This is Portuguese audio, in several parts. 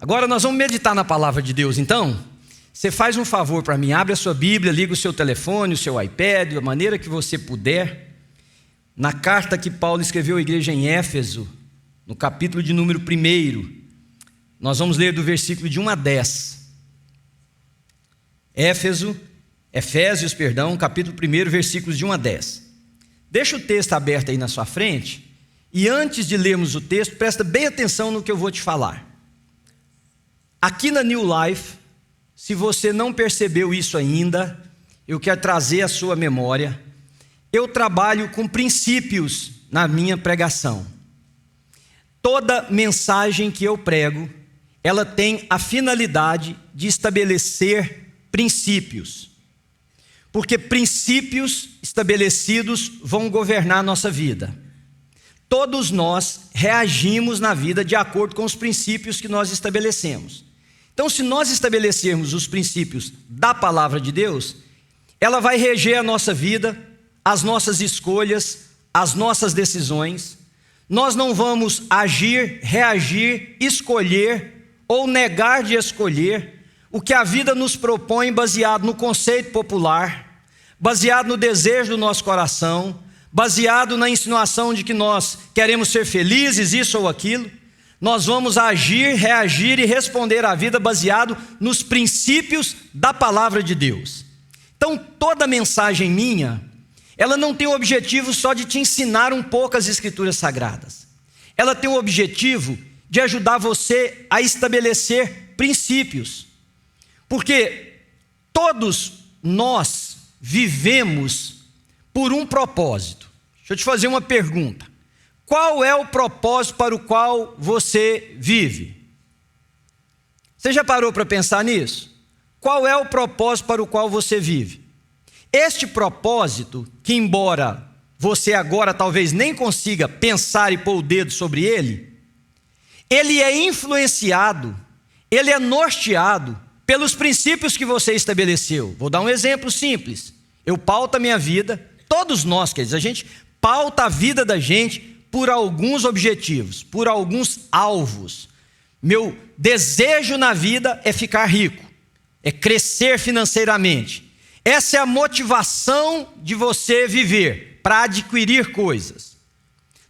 Agora nós vamos meditar na palavra de Deus, então. Você faz um favor para mim, abre a sua Bíblia, liga o seu telefone, o seu iPad, da maneira que você puder. Na carta que Paulo escreveu à igreja em Éfeso, no capítulo de número 1, nós vamos ler do versículo de 1 a 10. Efésios, capítulo 1, versículos de 1 a 10. Deixa o texto aberto aí na sua frente, e antes de lermos o texto, presta bem atenção no que eu vou te falar. Aqui na New Life, se você não percebeu isso ainda, eu quero trazer à sua memória, eu trabalho com princípios na minha pregação. Toda mensagem que eu prego, ela tem a finalidade de estabelecer princípios. Porque princípios estabelecidos vão governar a nossa vida. Todos nós reagimos na vida de acordo com os princípios que nós estabelecemos. Então, se nós estabelecermos os princípios da palavra de Deus, ela vai reger a nossa vida, as nossas escolhas, as nossas decisões. Nós não vamos agir, reagir, escolher ou negar de escolher o que a vida nos propõe baseado no conceito popular, baseado no desejo do nosso coração, baseado na insinuação de que nós queremos ser felizes, isso ou aquilo. Nós vamos agir, reagir e responder à vida baseado nos princípios da palavra de Deus. Então, toda mensagem minha, ela não tem o objetivo só de te ensinar um pouco as Escrituras Sagradas. Ela tem o objetivo de ajudar você a estabelecer princípios. Porque todos nós vivemos por um propósito. Deixa eu te fazer uma pergunta. Qual é o propósito para o qual você vive? Você já parou para pensar nisso? Qual é o propósito para o qual você vive? Este propósito, que embora você agora talvez nem consiga pensar e pôr o dedo sobre ele, ele é influenciado, ele é norteado pelos princípios que você estabeleceu. Vou dar um exemplo simples. Eu pauto a minha vida, todos nós, quer dizer, a gente pauta a vida da gente por alguns objetivos, por alguns alvos. Meu desejo na vida é ficar rico, é crescer financeiramente. Essa é a motivação de você viver, para adquirir coisas.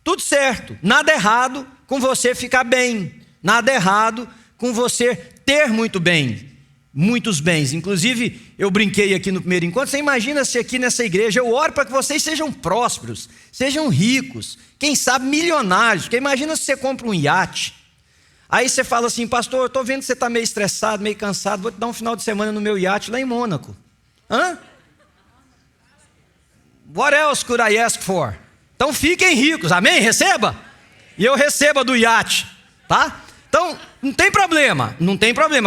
Tudo certo, nada errado com você ficar bem, nada errado com você ter muito bem, muitos bens. Inclusive, eu brinquei aqui no primeiro encontro, você imagina se aqui nessa igreja eu oro para que vocês sejam prósperos, sejam ricos, quem sabe milionários, porque imagina se você compra um iate, aí você fala assim, pastor, eu estou vendo que você está meio estressado, meio cansado, vou te dar um final de semana no meu iate lá em Mônaco. Hã? What else could I ask for? Então fiquem ricos, amém? Receba? E eu receba do iate, tá? Então, não tem problema,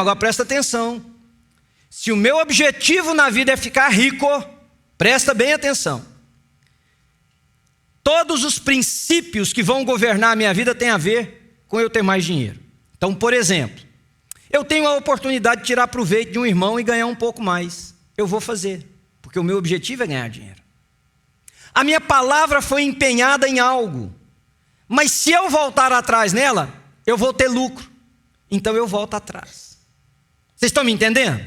agora presta atenção. Se o meu objetivo na vida é ficar rico, presta bem atenção. Todos os princípios que vão governar a minha vida têm a ver com eu ter mais dinheiro. Então, por exemplo, eu tenho a oportunidade de tirar proveito de um irmão e ganhar um pouco mais. Eu vou fazer, porque o meu objetivo é ganhar dinheiro. A minha palavra foi empenhada em algo, mas se eu voltar atrás nela, eu vou ter lucro. Então eu volto atrás. Vocês estão me entendendo?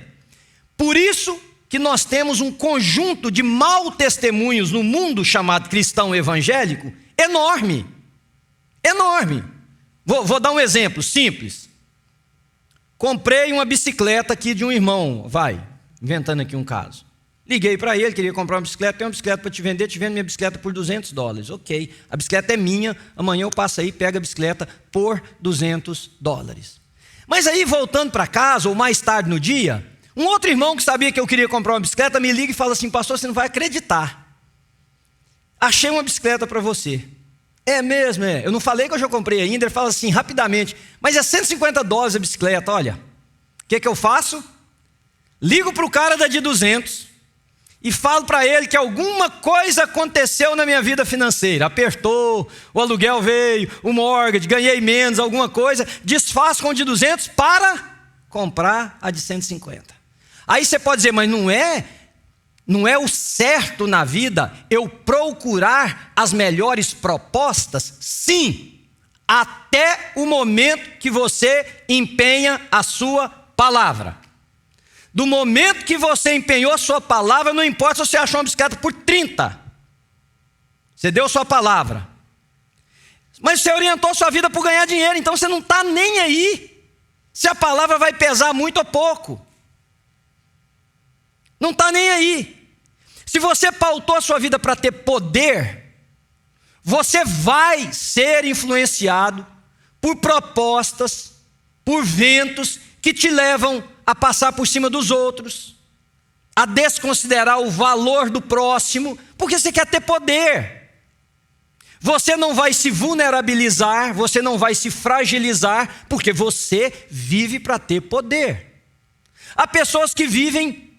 Por isso que nós temos um conjunto de mau testemunhos no mundo chamado cristão evangélico enorme. Enorme. Vou dar um exemplo simples. Comprei uma bicicleta aqui de um irmão, inventando aqui um caso. Liguei para ele, queria comprar uma bicicleta, tem uma bicicleta para te vendo minha bicicleta por $200. Ok, a bicicleta é minha, amanhã eu passo aí, pego a bicicleta por $200. Mas aí, voltando para casa, ou mais tarde no dia, um outro irmão que sabia que eu queria comprar uma bicicleta, me liga e fala assim, pastor, você não vai acreditar. Achei uma bicicleta para você. É mesmo, é. Eu não falei que eu já comprei ainda, ele fala assim, rapidamente, mas é $150 a bicicleta, olha. O que eu faço? Ligo para o cara da de 200 e falo para ele que alguma coisa aconteceu na minha vida financeira. Apertou, o aluguel veio, o mortgage, ganhei menos, alguma coisa. Desfaço com o de 200 para comprar a de 150. Aí você pode dizer, mas não é o certo na vida eu procurar as melhores propostas? Sim, até o momento que você empenha a sua palavra. Do momento que você empenhou a sua palavra, não importa se você achou uma bicicleta por 30. Você deu sua palavra. Mas você orientou sua vida por ganhar dinheiro, então você não está nem aí se a palavra vai pesar muito ou pouco. Não está nem aí. Se você pautou a sua vida para ter poder, você vai ser influenciado por propostas, por ventos que te levam a passar por cima dos outros, a desconsiderar o valor do próximo, porque você quer ter poder. Você não vai se vulnerabilizar, você não vai se fragilizar, porque você vive para ter poder. Há pessoas que vivem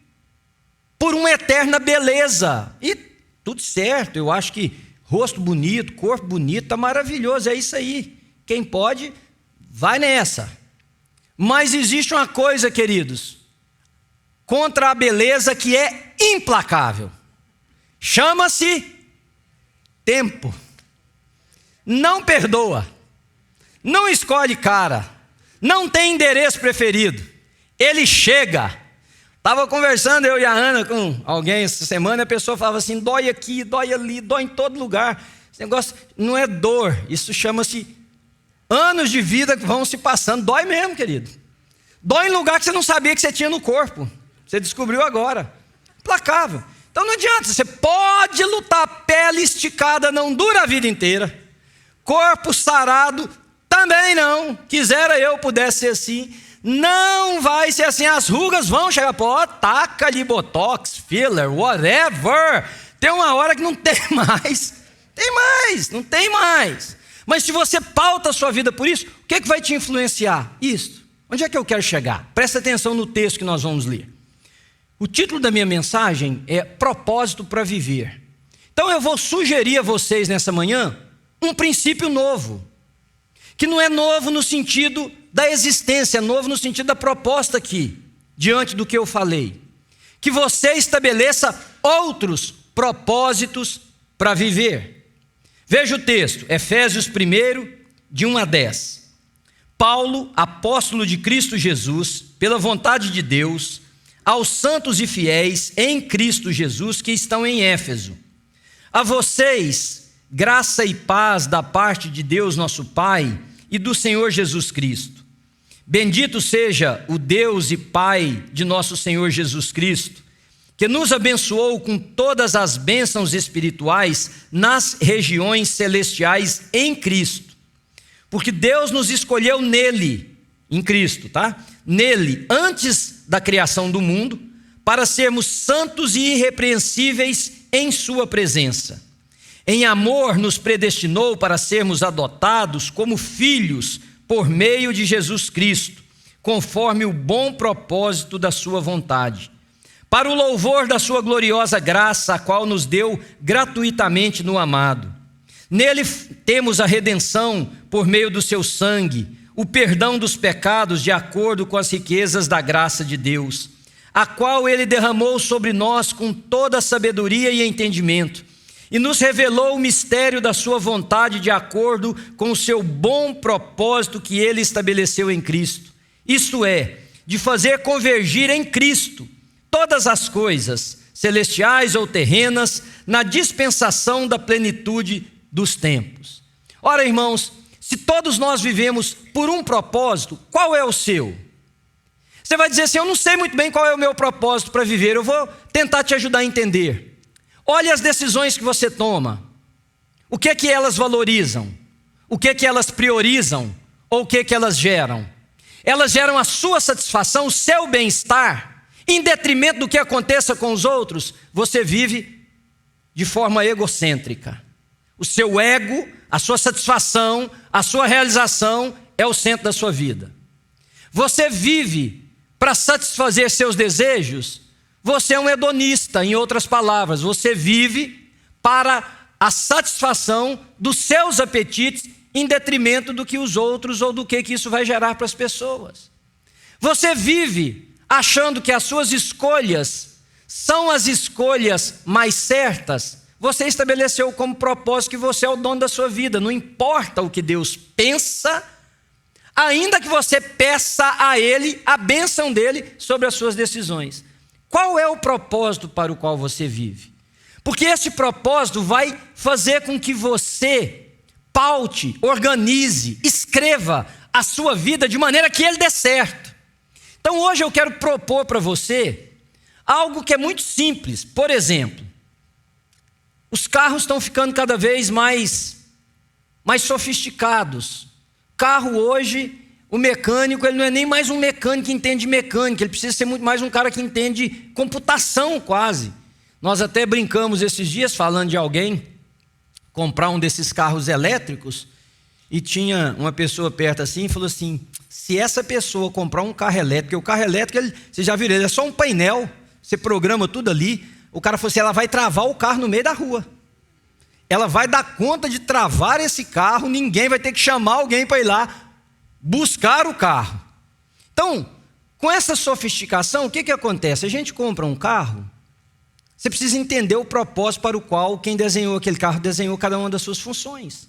por uma eterna beleza, e tudo certo, eu acho que rosto bonito, corpo bonito, está maravilhoso, é isso aí. Quem pode, vai nessa. Mas existe uma coisa, queridos, contra a beleza que é implacável. Chama-se tempo. Não perdoa, não escolhe cara, não tem endereço preferido. Ele chega. Estava conversando eu e a Ana com alguém essa semana, e a pessoa falava assim, dói aqui, dói ali, dói em todo lugar. Esse negócio não é dor, isso chama-se anos de vida que vão se passando. Dói mesmo, querido. Dói em lugar que você não sabia que você tinha no corpo. Você descobriu agora. Implacável. Então não adianta, você pode lutar, pele esticada não dura a vida inteira. Corpo sarado também não. Quisera eu pudesse ser assim. Não vai ser assim. As rugas vão chegar, pô, taca ali botox, filler, whatever. Tem uma hora que não tem mais. Tem mais, não tem mais. Mas se você pauta a sua vida por isso, o que vai te influenciar? Isso. Onde é que eu quero chegar? Presta atenção no texto que nós vamos ler. O título da minha mensagem é Propósito para Viver. Então eu vou sugerir a vocês nessa manhã um princípio novo, que não é novo no sentido da existência, é novo no sentido da proposta aqui, diante do que eu falei. Que você estabeleça outros propósitos para viver. Veja o texto, Efésios 1, de 1 a 10. Paulo, apóstolo de Cristo Jesus, pela vontade de Deus, aos santos e fiéis em Cristo Jesus que estão em Éfeso. A vocês, graça e paz da parte de Deus nosso Pai e do Senhor Jesus Cristo. Bendito seja o Deus e Pai de nosso Senhor Jesus Cristo, que nos abençoou com todas as bênçãos espirituais nas regiões celestiais em Cristo. Porque Deus nos escolheu nele, em Cristo, tá? Nele, antes da criação do mundo, para sermos santos e irrepreensíveis em sua presença. Em amor nos predestinou para sermos adotados como filhos por meio de Jesus Cristo, conforme o bom propósito da sua vontade, para o louvor da sua gloriosa graça, a qual nos deu gratuitamente no amado. Nele temos a redenção por meio do seu sangue, o perdão dos pecados de acordo com as riquezas da graça de Deus, a qual ele derramou sobre nós com toda a sabedoria e entendimento, e nos revelou o mistério da sua vontade de acordo com o seu bom propósito que ele estabeleceu em Cristo. Isto é, de fazer convergir em Cristo todas as coisas, celestiais ou terrenas, na dispensação da plenitude dos tempos. Ora, irmãos, se todos nós vivemos por um propósito, qual é o seu? Você vai dizer assim, eu não sei muito bem qual é o meu propósito para viver, eu vou tentar te ajudar a entender. Olhe as decisões que você toma. O que é que elas valorizam? O que é que elas priorizam? Ou o que é que elas geram? Elas geram a sua satisfação, o seu bem-estar, em detrimento do que aconteça com os outros. Você vive de forma egocêntrica. O seu ego, a sua satisfação, a sua realização é o centro da sua vida. Você vive para satisfazer seus desejos. Você é um hedonista, em outras palavras, você vive para a satisfação dos seus apetites em detrimento do que os outros ou do que isso vai gerar para as pessoas. Você vive achando que as suas escolhas são as escolhas mais certas, você estabeleceu como propósito que você é o dono da sua vida. Não importa o que Deus pensa, ainda que você peça a Ele a bênção dEle sobre as suas decisões. Qual é o propósito para o qual você vive? Porque esse propósito vai fazer com que você paute, organize, escreva a sua vida de maneira que ele dê certo. Então hoje eu quero propor para você algo que é muito simples. Por exemplo, os carros estão ficando cada vez mais sofisticados. Carro hoje, o mecânico, ele não é nem mais um mecânico que entende mecânica, ele precisa ser muito mais um cara que entende computação quase. Nós até brincamos esses dias falando de alguém comprar um desses carros elétricos e tinha uma pessoa perto assim e falou assim, se essa pessoa comprar um carro elétrico, porque o carro elétrico, você já viu, ele é só um painel, você programa tudo ali, o cara falou assim, ela vai travar o carro no meio da rua. Ela vai dar conta de travar esse carro, ninguém vai ter que chamar alguém para ir lá buscar o carro. Então, com essa sofisticação, o que acontece? A gente compra um carro, você precisa entender o propósito para o qual quem desenhou aquele carro desenhou cada uma das suas funções.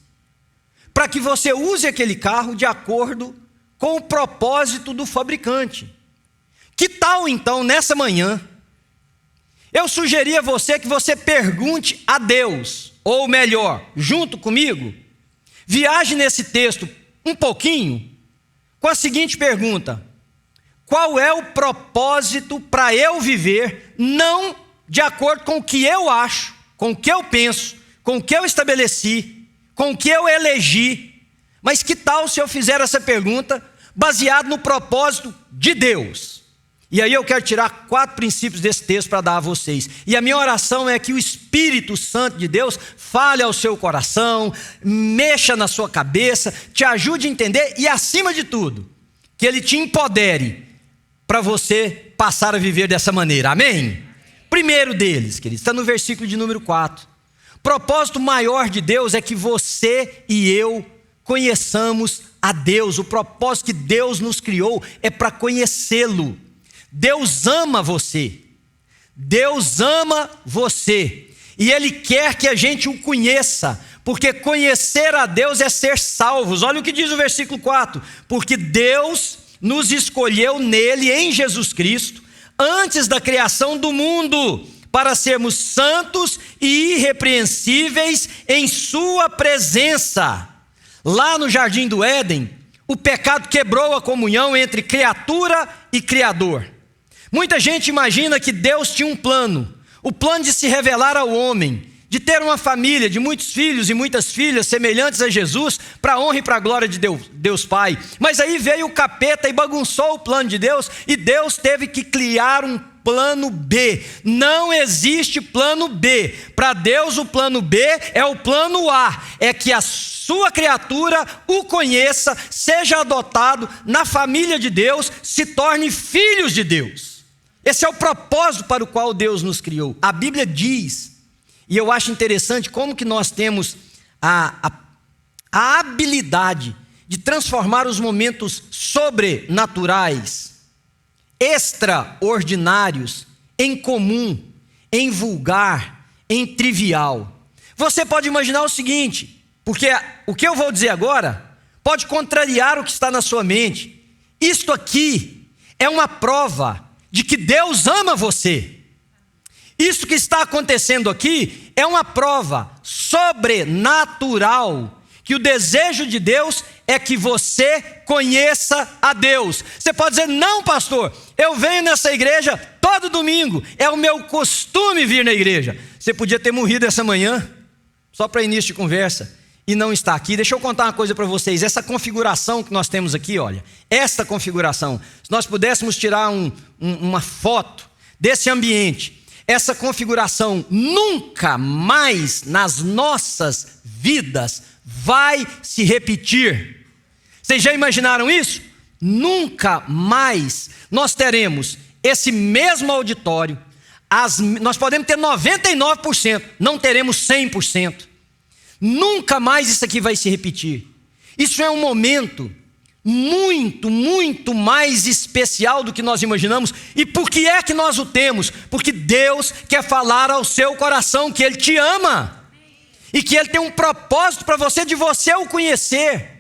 Para que você use aquele carro de acordo com o propósito do fabricante. Que tal então, nessa manhã, eu sugeri a você que você pergunte a Deus, ou melhor, junto comigo, viaje nesse texto um pouquinho, com a seguinte pergunta: qual é o propósito para eu viver, não de acordo com o que eu acho, com o que eu penso, com o que eu estabeleci, com o que eu elegi, mas que tal se eu fizer essa pergunta baseado no propósito de Deus? E aí eu quero tirar 4 princípios desse texto para dar a vocês. E a minha oração é que o Espírito Santo de Deus fale ao seu coração, mexa na sua cabeça, te ajude a entender e, acima de tudo, que Ele te empodere para você passar a viver dessa maneira. Amém? Primeiro deles, queridos, está no versículo de número 4. O propósito maior de Deus é que você e eu conheçamos a Deus. O propósito que Deus nos criou é para conhecê-lo. Deus ama você. Deus ama você. E Ele quer que a gente o conheça, porque conhecer a Deus é ser salvos. Olha o que diz o versículo 4. Porque Deus nos escolheu nele, em Jesus Cristo, antes da criação do mundo, para sermos santos e irrepreensíveis em sua presença. Lá no Jardim do Éden, o pecado quebrou a comunhão entre criatura e Criador. Muita gente imagina que Deus tinha um plano, o plano de se revelar ao homem, de ter uma família, de muitos filhos e muitas filhas semelhantes a Jesus, para a honra e para a glória de Deus Pai. Mas aí veio o capeta e bagunçou o plano de Deus, e Deus teve que criar um plano B. Não existe plano B. Para Deus o plano B é o plano A, é que a sua criatura o conheça, seja adotado na família de Deus, se torne filhos de Deus. Esse é o propósito para o qual Deus nos criou. A Bíblia diz, e eu acho interessante como que nós temos a habilidade de transformar os momentos sobrenaturais, extraordinários, em comum, em vulgar, em trivial. Você pode imaginar o seguinte, porque o que eu vou dizer agora pode contrariar o que está na sua mente. Isto aqui é uma prova de que Deus ama você. Isso que está acontecendo aqui é uma prova sobrenatural, que o desejo de Deus é que você conheça a Deus. Você pode dizer, não pastor, eu venho nessa igreja todo domingo, é o meu costume vir na igreja. Você podia ter morrido essa manhã, só para início de conversa, e não está aqui. Deixa eu contar uma coisa para vocês, essa configuração que nós temos aqui, olha, esta configuração, se nós pudéssemos tirar uma foto desse ambiente, essa configuração nunca mais nas nossas vidas vai se repetir. Vocês já imaginaram isso? Nunca mais nós teremos esse mesmo auditório, nós podemos ter 99%, não teremos 100%. Nunca mais isso aqui vai se repetir. Isso é um momento muito, muito mais especial do que nós imaginamos. E por que é que nós o temos? Porque Deus quer falar ao seu coração que Ele te ama e que Ele tem um propósito para você, de você o conhecer.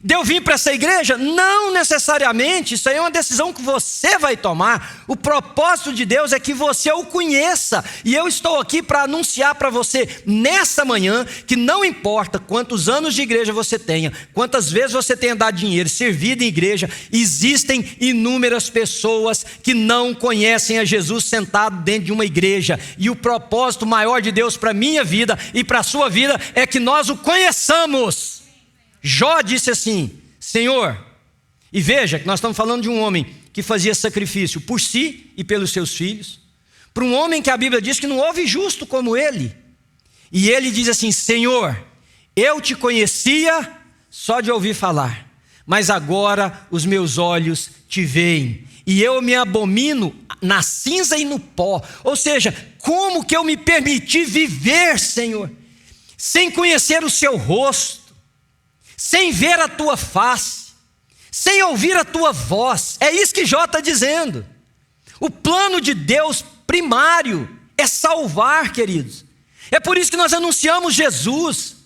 De eu vir para essa igreja? Não necessariamente, isso aí é uma decisão que você vai tomar. O propósito de Deus é que você o conheça. E eu estou aqui para anunciar para você nessa manhã que não importa quantos anos de igreja você tenha, quantas vezes você tenha dado dinheiro, servido em igreja, existem inúmeras pessoas que não conhecem a Jesus sentado dentro de uma igreja. E o propósito maior de Deus para a minha vida e para a sua vida é que nós o conheçamos. Jó disse assim: Senhor, e veja que nós estamos falando de um homem que fazia sacrifício por si e pelos seus filhos, para um homem que a Bíblia diz que não houve justo como ele. E ele diz assim: Senhor, eu te conhecia só de ouvir falar, mas agora os meus olhos te veem, e eu me abomino na cinza e no pó. Ou seja, como que eu me permiti viver, Senhor, sem conhecer o seu rosto, sem ver a tua face, sem ouvir a tua voz? É isso que Jó está dizendo. O plano de Deus primário é salvar, queridos. É por isso que nós anunciamos Jesus.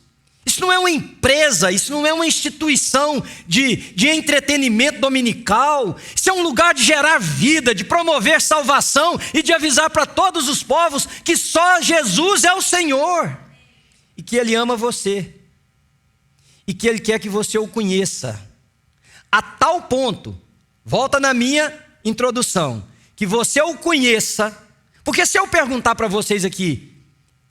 Isso não é uma empresa, isso não é uma instituição de entretenimento dominical. Isso é um lugar de gerar vida, de promover salvação e de avisar para todos os povos que só Jesus é o Senhor e que Ele ama você e que Ele quer que você o conheça a tal ponto, volta na minha introdução, que você o conheça. Porque se eu perguntar para vocês aqui: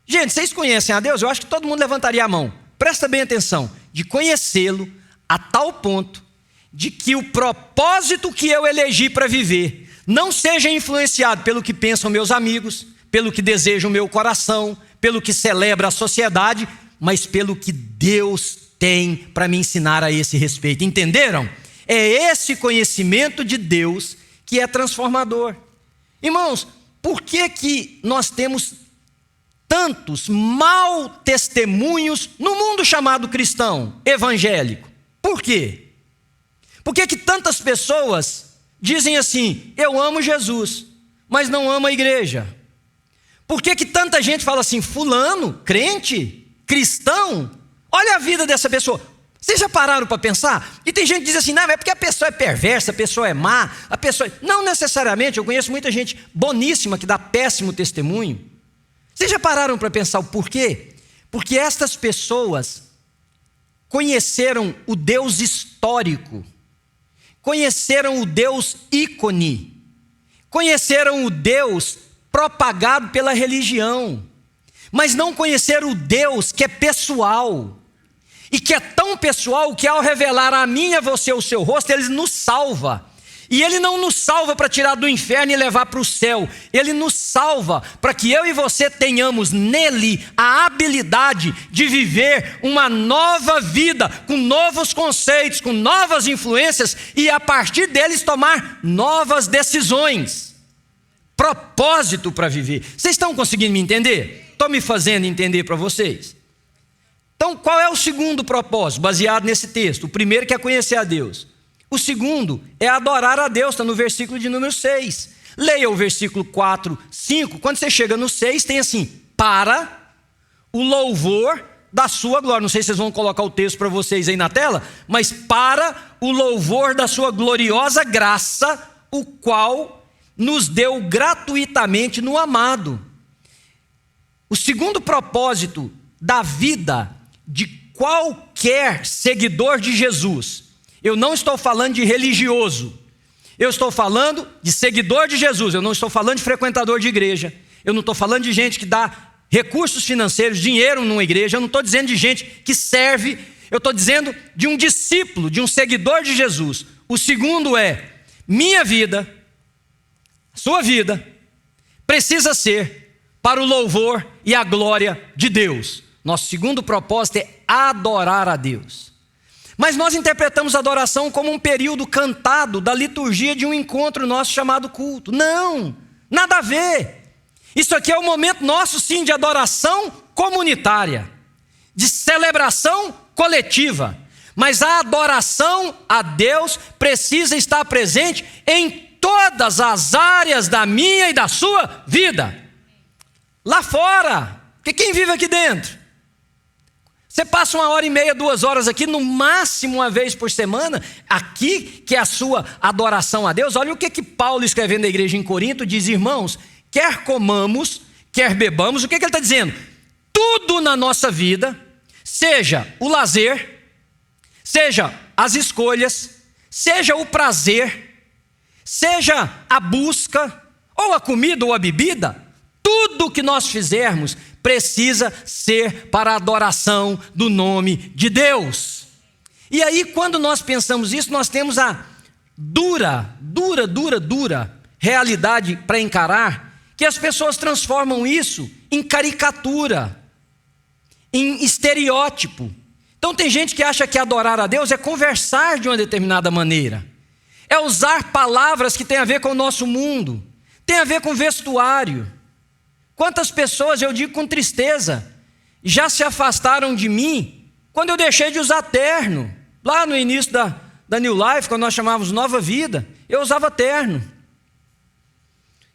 gente, vocês conhecem a Deus? Eu acho que todo mundo levantaria a mão. Presta bem atenção. De conhecê-lo a tal ponto de que o propósito que eu elegi para viver não seja influenciado pelo que pensam meus amigos, pelo que deseja o meu coração, pelo que celebra a sociedade, mas pelo que Deus tem para me ensinar a esse respeito. Entenderam? É esse conhecimento de Deus que é transformador. Irmãos, por que nós temos tantos mau testemunhos no mundo chamado cristão, evangélico? Por quê? Por que tantas pessoas dizem assim: eu amo Jesus, mas não amo a igreja? Por que tanta gente fala assim: fulano, crente, cristão, olha a vida dessa pessoa? Vocês já pararam para pensar? E tem gente que diz assim: não, é porque a pessoa é perversa, a pessoa é má, a pessoa... Não necessariamente. Eu conheço muita gente boníssima que dá péssimo testemunho. Vocês já pararam para pensar o porquê? Porque estas pessoas conheceram o Deus histórico, conheceram o Deus ícone, conheceram o Deus propagado pela religião, mas não conheceram o Deus que é pessoal, e que é tão pessoal que ao revelar a mim e a você o seu rosto, Ele nos salva. E Ele não nos salva para tirar do inferno e levar para o céu. Ele nos salva para que eu e você tenhamos nele a habilidade de viver uma nova vida, com novos conceitos, com novas influências, e a partir deles tomar novas decisões. Propósito para viver. Vocês estão conseguindo me entender? Estou me fazendo entender para vocês? Então, qual é o segundo propósito, baseado nesse texto? O primeiro que é conhecer a Deus. O segundo é adorar a Deus, está no versículo de número 6. Leia o versículo 4, 5. Quando você chega no 6, tem assim: para o louvor da sua glória. Não sei se vocês vão colocar o texto para vocês aí na tela, mas para o louvor da sua gloriosa graça, o qual nos deu gratuitamente no amado. O segundo propósito da vida de qualquer seguidor de Jesus, eu não estou falando de religioso, eu estou falando de seguidor de Jesus. Eu não estou falando de frequentador de igreja, eu não estou falando de gente que dá recursos financeiros, dinheiro numa igreja, eu não estou dizendo de gente que serve, eu estou dizendo de um discípulo, de um seguidor de Jesus. O segundo é: minha vida, sua vida, precisa ser para o louvor e a glória de Deus. Nosso segundo propósito é adorar a Deus. Mas nós interpretamos a adoração como um período cantado da liturgia de um encontro nosso chamado culto. Não, nada a ver. Isso aqui é o momento nosso, sim, de adoração comunitária, de celebração coletiva. Mas a adoração a Deus precisa estar presente em todas as áreas da minha e da sua vida. Lá fora, porque quem vive aqui dentro? Você passa 1h30, 2 horas aqui, no máximo uma vez por semana, aqui que é a sua adoração a Deus. Olha o que Paulo, escrevendo à igreja em Corinto, diz: irmãos, quer comamos, quer bebamos. O que ele está dizendo? Tudo na nossa vida, seja o lazer, seja as escolhas, seja o prazer, seja a busca, ou a comida ou a bebida, tudo que nós fizermos precisa ser para a adoração do nome de Deus. E aí, quando nós pensamos isso, nós temos a dura realidade para encarar, que as pessoas transformam isso em caricatura, em estereótipo. Então tem gente que acha que adorar a Deus é conversar de uma determinada maneira, é usar palavras que têm a ver com o nosso mundo, tem a ver com vestuário. Quantas pessoas, eu digo com tristeza, já se afastaram de mim quando eu deixei de usar terno. Lá no início da New Life, quando nós chamávamos Nova Vida, eu usava terno.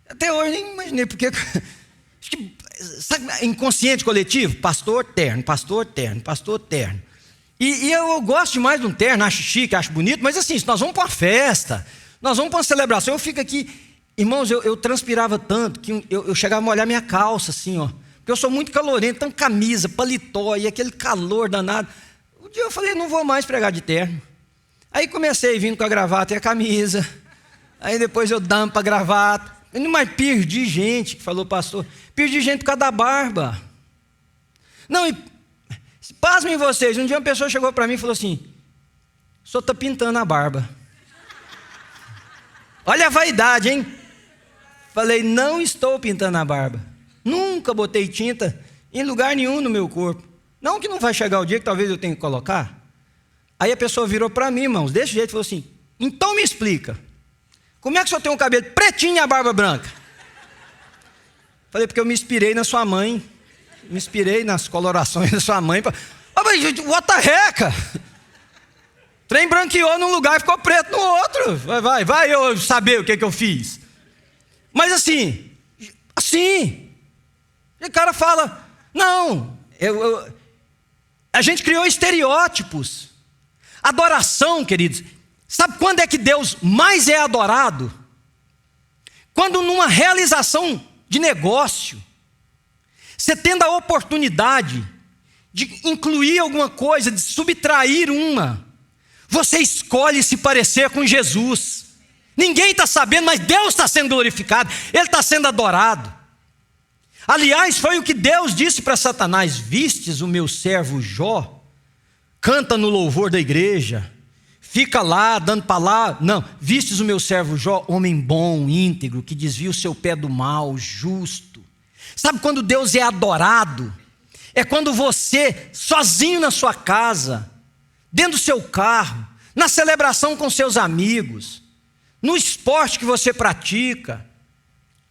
Até hoje nem imaginei porque... Acho que, sabe, inconsciente coletivo, pastor terno, pastor terno, pastor terno. E eu gosto demais de um terno, acho chique, acho bonito, mas assim, se nós vamos para uma festa, nós vamos para uma celebração, eu fico aqui... Irmãos, eu transpirava tanto que eu chegava a molhar minha calça assim, ó. Porque eu sou muito calorento, então camisa, paletó e aquele calor danado. Um dia eu falei, não vou mais pregar de terno. Aí comecei vindo com a gravata e a camisa. Aí depois eu dando para a gravata. Mas perdi gente, que falou pastor. Perdi gente por causa da barba. Não, e pasmem vocês, um dia uma pessoa chegou para mim e falou assim: o senhor está pintando a barba. Olha a vaidade, hein? Falei, não estou pintando a barba. Nunca botei tinta em lugar nenhum no meu corpo. Não que não vai chegar o dia que talvez eu tenha que colocar. Aí a pessoa virou para mim, irmãos, desse jeito, e falou assim: então me explica, como é que o senhor tem um cabelo pretinho e a barba branca? Falei, porque eu me inspirei na sua mãe, me inspirei nas colorações da sua mãe. What the heck? Trem branqueou num lugar e ficou preto no outro. Vai eu saber o que eu fiz. Mas assim, o cara fala, não, a gente criou estereótipos. Adoração, queridos, sabe quando é que Deus mais é adorado? Quando numa realização de negócio, você tendo a oportunidade de incluir alguma coisa, de subtrair uma, você escolhe se parecer com Jesus. Ninguém está sabendo, mas Deus está sendo glorificado, Ele está sendo adorado. Aliás, foi o que Deus disse para Satanás: vistes o meu servo Jó, canta no louvor da igreja, fica lá dando palavra. Não, vistes o meu servo Jó, homem bom, íntegro, que desvia o seu pé do mal, justo. Sabe quando Deus é adorado? É quando você, sozinho na sua casa, dentro do seu carro, na celebração com seus amigos, no esporte que você pratica,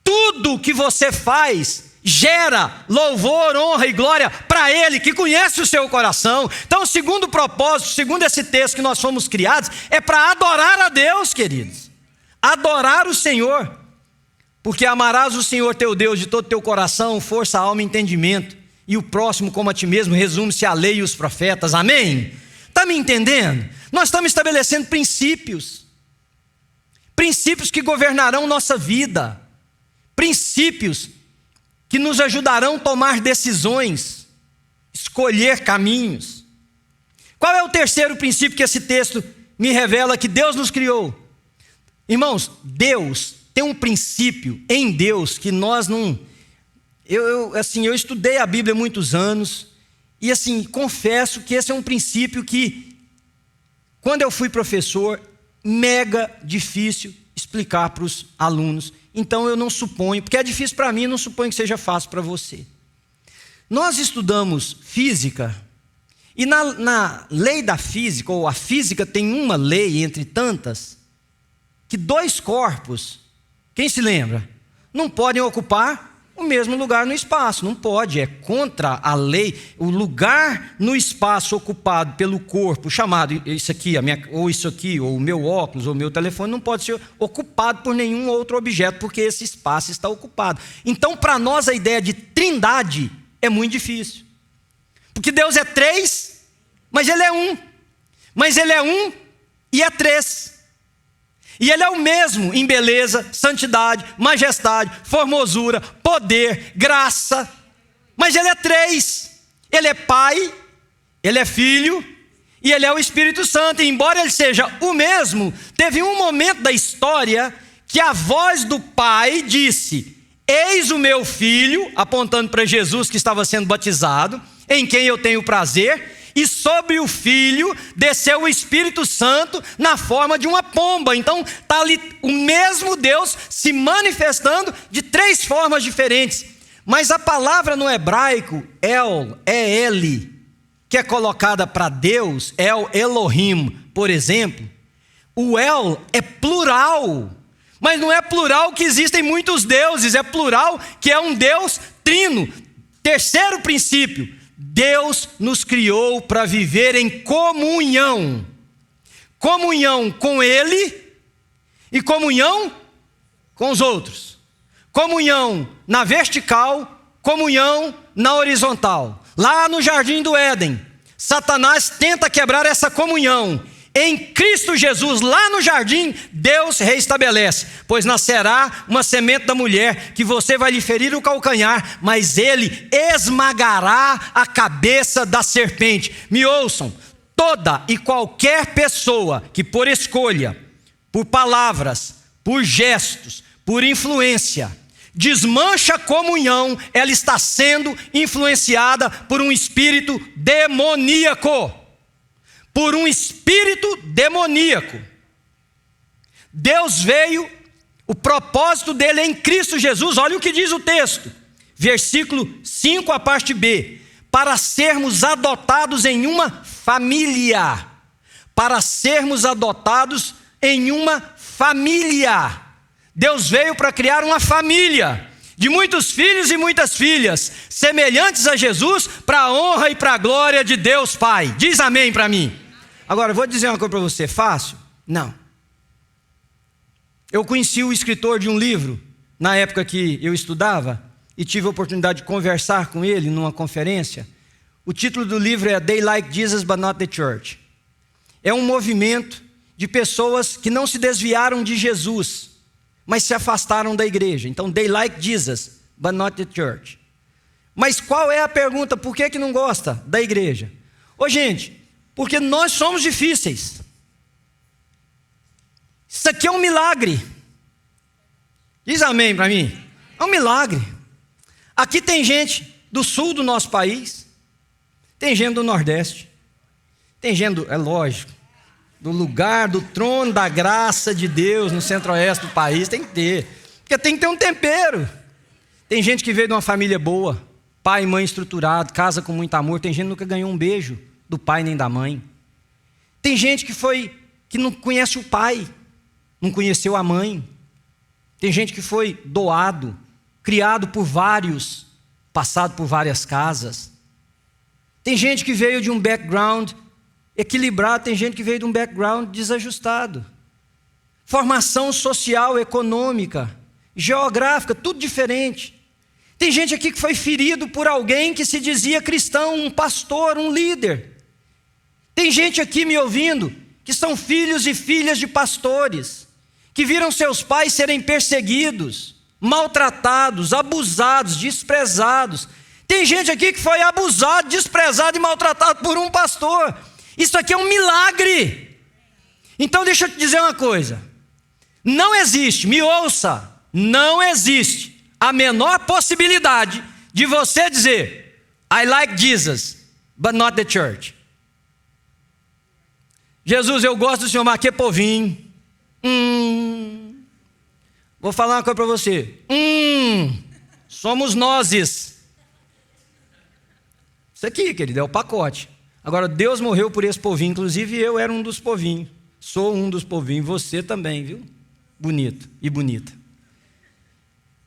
tudo que você faz gera louvor, honra e glória para Ele, que conhece o seu coração. Então, o segundo propósito, segundo esse texto que nós fomos criados, é para adorar a Deus, queridos. Adorar o Senhor, porque amarás o Senhor teu Deus de todo teu coração, força, alma e entendimento, e o próximo como a ti mesmo, resume-se a lei e os profetas. Amém? Está me entendendo? Nós estamos estabelecendo princípios que governarão nossa vida, princípios que nos ajudarão a tomar decisões, escolher caminhos. Qual é o terceiro princípio que esse texto me revela que Deus nos criou? Irmãos, Deus tem um princípio em Deus que nós não... Eu estudei a Bíblia há muitos anos e assim, confesso que esse é um princípio que, quando eu fui professor, mega difícil explicar para os alunos. Então eu não suponho, porque é difícil para mim, não suponho que seja fácil para você. Nós estudamos física, e na lei da física, ou a física tem uma lei entre tantas, que dois corpos, quem se lembra, não podem ocupar o mesmo lugar no espaço. Não pode, é contra a lei. O lugar no espaço ocupado pelo corpo, chamado isso aqui, ou isso aqui, ou o meu óculos, ou o meu telefone, não pode ser ocupado por nenhum outro objeto, porque esse espaço está ocupado. Então, para nós, a ideia de trindade é muito difícil. Porque Deus é três, mas Ele é um. Mas Ele é um e é três. E Ele é o mesmo em beleza, santidade, majestade, formosura, poder, graça. Mas Ele é três. Ele é Pai, Ele é Filho e Ele é o Espírito Santo. E embora Ele seja o mesmo, teve um momento da história que a voz do Pai disse: eis o meu Filho, apontando para Jesus que estava sendo batizado, em quem eu tenho prazer. E sobre o Filho desceu o Espírito Santo na forma de uma pomba. Então está ali o mesmo Deus se manifestando de três formas diferentes. Mas a palavra no hebraico, El, é Ele, que é colocada para Deus, El, Elohim, por exemplo. O El é plural, mas não é plural que existem muitos deuses, é plural que é um Deus trino. Terceiro princípio: Deus nos criou para viver em comunhão. Comunhão com Ele e comunhão com os outros. Comunhão na vertical, comunhão na horizontal. Lá no jardim do Éden, Satanás tenta quebrar essa comunhão. Em Cristo Jesus, lá no jardim, Deus reestabelece: pois nascerá uma semente da mulher, que você vai lhe ferir o calcanhar, mas ele esmagará a cabeça da serpente. Me ouçam, toda e qualquer pessoa que por escolha, por palavras, por gestos, por influência, desmancha a comunhão, ela está sendo influenciada por um espírito demoníaco. Por um espírito demoníaco. Deus veio, o propósito dele é em Cristo Jesus. Olha o que diz o texto, versículo 5, a parte B: para sermos adotados em uma família. Para sermos adotados em uma família. Deus veio para criar uma família de muitos filhos e muitas filhas, semelhantes a Jesus, para a honra e para a glória de Deus Pai. Diz amém para mim. Agora, eu vou dizer uma coisa para você: fácil? Não. Eu conheci o escritor de um livro, na época que eu estudava, e tive a oportunidade de conversar com ele numa conferência. O título do livro é They Like Jesus But Not the Church. É um movimento de pessoas que não se desviaram de Jesus, mas se afastaram da igreja. Então, They Like Jesus But Not the Church. Mas qual é a pergunta? Por que não gosta da igreja? Ô gente, porque nós somos difíceis. Isso aqui é um milagre. Diz amém para mim. É um milagre. Aqui tem gente do sul do nosso país, tem gente do nordeste, tem gente, é lógico, do lugar, do trono da graça de Deus no centro-oeste do país. Tem que ter, porque tem que ter um tempero. Tem gente que veio de uma família boa, pai e mãe estruturado, casa com muito amor. Tem gente que nunca ganhou um beijo do pai nem da mãe. Tem gente que não conhece o pai, não conheceu a mãe. Tem gente que foi doado, criado por vários, passado por várias casas. Tem gente que veio de um background equilibrado, tem gente que veio de um background desajustado. Formação social, econômica, geográfica, tudo diferente. Tem gente aqui que foi ferido por alguém que se dizia cristão, um pastor, um líder. Tem gente aqui me ouvindo que são filhos e filhas de pastores, que viram seus pais serem perseguidos, maltratados, abusados, desprezados. Tem gente aqui que foi abusado, desprezado e maltratado por um pastor. Isso aqui é um milagre. Então deixa eu te dizer uma coisa: não existe, me ouça, não existe a menor possibilidade de você dizer I like Jesus, but not the church. Jesus, eu gosto do Senhor, mas que povinho. Vou falar uma coisa para você. Somos nozes. Isso aqui, querido, é o pacote. Agora, Deus morreu por esse povinho, inclusive eu era um dos povinhos. Sou um dos povinhos, você também, viu? Bonito e bonita.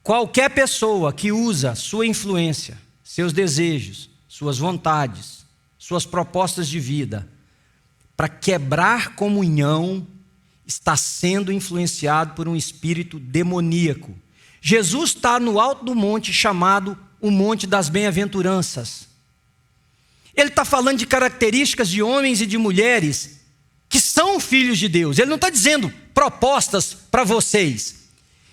Qualquer pessoa que usa sua influência, seus desejos, suas vontades, suas propostas de vida, para quebrar comunhão, está sendo influenciado por um espírito demoníaco. Jesus está no alto do monte chamado o Monte das Bem-aventuranças. Ele está falando de características de homens e de mulheres que são filhos de Deus. Ele não está dizendo propostas para vocês.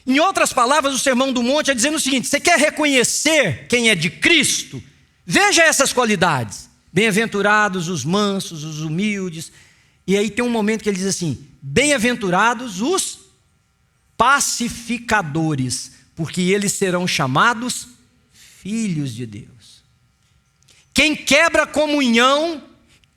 Em outras palavras, o Sermão do Monte é dizendo o seguinte: você quer reconhecer quem é de Cristo? Veja essas qualidades. Bem-aventurados os mansos, os humildes. E aí tem um momento que ele diz assim: bem-aventurados os pacificadores, porque eles serão chamados filhos de Deus. Quem quebra comunhão,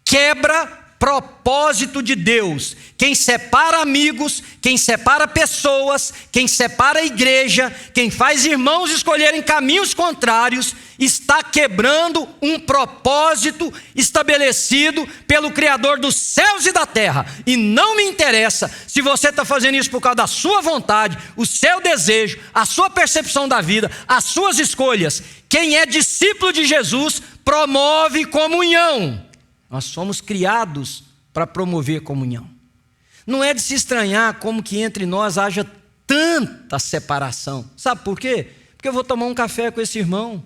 quebra propósito de Deus. Quem separa amigos, quem separa pessoas, quem separa a igreja, quem faz irmãos escolherem caminhos contrários, está quebrando um propósito estabelecido pelo Criador dos céus e da terra. E não me interessa se você está fazendo isso por causa da sua vontade, o seu desejo, a sua percepção da vida, as suas escolhas. Quem é discípulo de Jesus promove comunhão. Nós somos criados para promover comunhão. Não é de se estranhar como que entre nós haja tanta separação. Sabe por quê? Porque eu vou tomar um café com esse irmão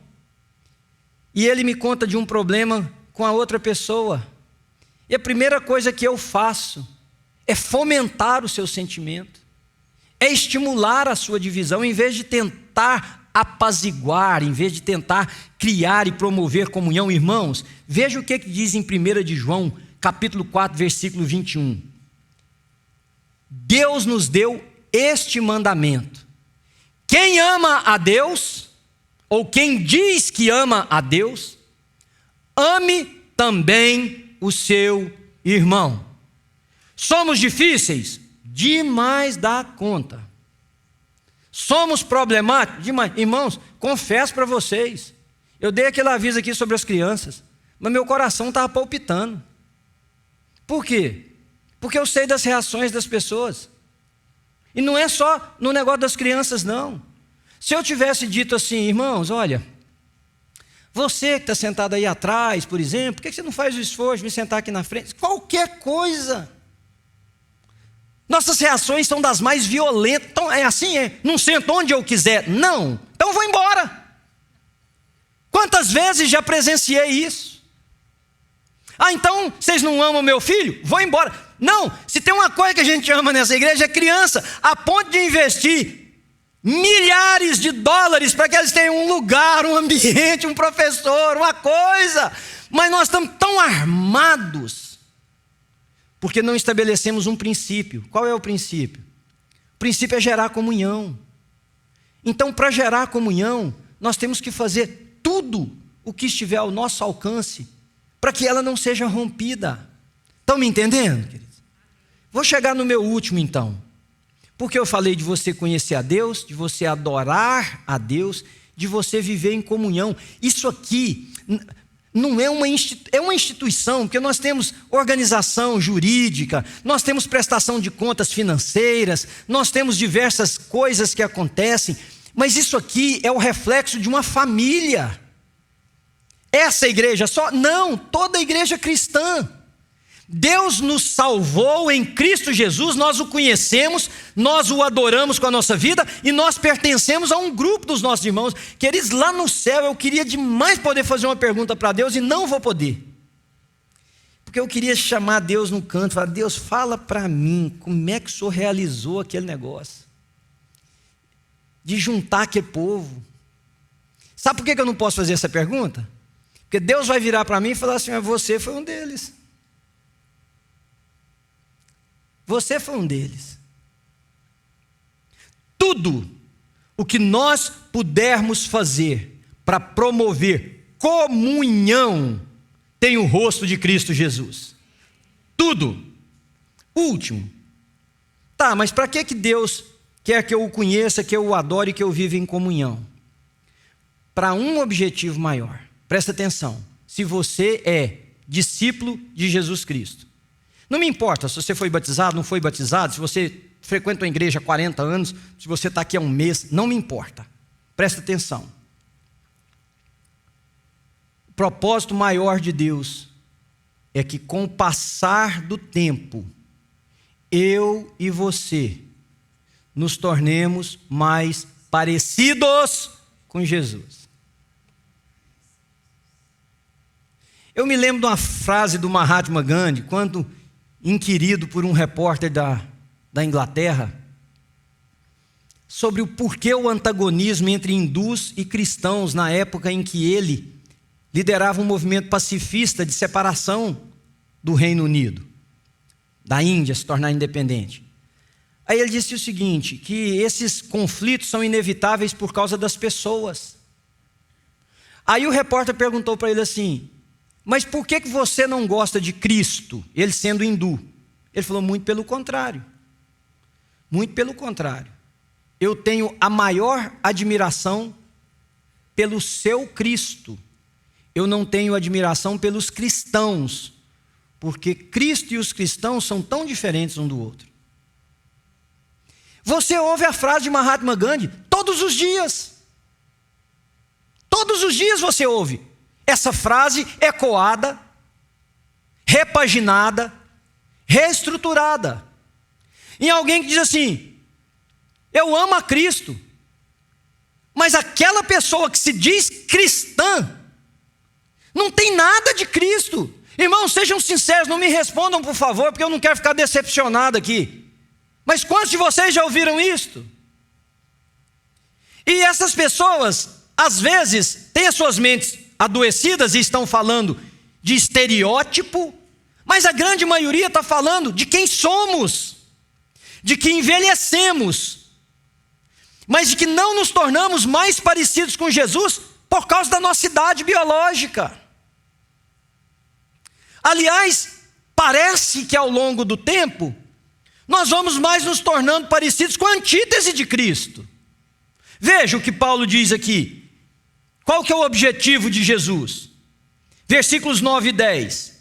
e ele me conta de um problema com a outra pessoa. E a primeira coisa que eu faço é fomentar o seu sentimento, é estimular a sua divisão, em vez de tentar apaziguar, em vez de tentar criar e promover comunhão. Irmãos, veja o que diz em 1 de João, capítulo 4, versículo 21. Deus nos deu este mandamento: quem ama a Deus, ou quem diz que ama a Deus, ame também o seu irmão. Somos difíceis? Demais da conta. Somos problemáticos? Demais. Irmãos, confesso para vocês, eu dei aquele aviso aqui sobre as crianças, mas meu coração estava palpitando. Por quê? Porque eu sei das reações das pessoas. E não é só no negócio das crianças, não. Se eu tivesse dito assim: irmãos, olha, você que está sentado aí atrás, por exemplo, por que você não faz o esforço de me sentar aqui na frente? Qualquer coisa. Nossas reações são das mais violentas. Então, é assim, não sento onde eu quiser. Não, então vou embora. Quantas vezes já presenciei isso? Ah, então vocês não amam meu filho? Vou embora. Não, se tem uma coisa que a gente ama nessa igreja é criança, a ponto de investir milhares de dólares para que eles tenham um lugar, um ambiente, um professor, uma coisa. Mas nós estamos tão armados porque não estabelecemos um princípio. Qual é o princípio? O princípio é gerar comunhão. Então, para gerar comunhão, nós temos que fazer tudo o que estiver ao nosso alcance para que ela não seja rompida. Estão me entendendo, queridos? Vou chegar no meu último, então. Porque eu falei de você conhecer a Deus, de você adorar a Deus, de você viver em comunhão. Isso aqui não é uma instituição, porque nós temos organização jurídica, nós temos prestação de contas financeiras, nós temos diversas coisas que acontecem, mas isso aqui é o reflexo de uma família. Essa igreja só? Não, toda a igreja cristã. Deus nos salvou em Cristo Jesus, nós o conhecemos, nós o adoramos com a nossa vida e nós pertencemos a um grupo dos nossos irmãos. Queridos, lá no céu eu queria demais poder fazer uma pergunta para Deus e não vou poder. Porque eu queria chamar Deus no canto e falar: Deus, fala para mim como é que o Senhor realizou aquele negócio de juntar aquele povo. Sabe por que eu não posso fazer essa pergunta? Porque Deus vai virar para mim e falar assim: você foi um deles. Você foi um deles. Tudo o que nós pudermos fazer para promover comunhão tem o rosto de Cristo Jesus. Tudo. Último. Tá, mas para que Deus quer que eu o conheça, que eu o adore e que eu viva em comunhão? Para um objetivo maior. Presta atenção. Se você é discípulo de Jesus Cristo, não me importa se você foi batizado, não foi batizado, se você frequenta uma igreja há 40 anos, se você está aqui há um mês, não me importa. Presta atenção. O propósito maior de Deus é que com o passar do tempo, eu e você nos tornemos mais parecidos com Jesus. Eu me lembro de uma frase do Mahatma Gandhi, quando inquirido por um repórter da Inglaterra, sobre o porquê o antagonismo entre hindus e cristãos na época em que ele liderava um movimento pacifista de separação do Reino Unido, da Índia se tornar independente. Aí ele disse o seguinte, que esses conflitos são inevitáveis por causa das pessoas. Aí o repórter perguntou para ele assim, mas por que você não gosta de Cristo, ele sendo hindu? Ele falou, muito pelo contrário. Muito pelo contrário. Eu tenho a maior admiração pelo seu Cristo. Eu não tenho admiração pelos cristãos, porque Cristo e os cristãos são tão diferentes um do outro. Você ouve a frase de Mahatma Gandhi todos os dias. Todos os dias você ouve essa frase ecoada, repaginada, reestruturada. Em alguém que diz assim, eu amo a Cristo, mas aquela pessoa que se diz cristã, não tem nada de Cristo. Irmãos, sejam sinceros, não me respondam por favor, porque eu não quero ficar decepcionado aqui. Mas quantos de vocês já ouviram isto? E essas pessoas, às vezes, têm as suas mentes adoecidas e estão falando de estereótipo, mas a grande maioria está falando de quem somos, de que envelhecemos, mas de que não nos tornamos mais parecidos com Jesus por causa da nossa idade biológica. Aliás, parece que ao longo do tempo, nós vamos mais nos tornando parecidos com a antítese de Cristo. Veja o que Paulo diz aqui. Qual que é o objetivo de Jesus? Versículos 9 e 10.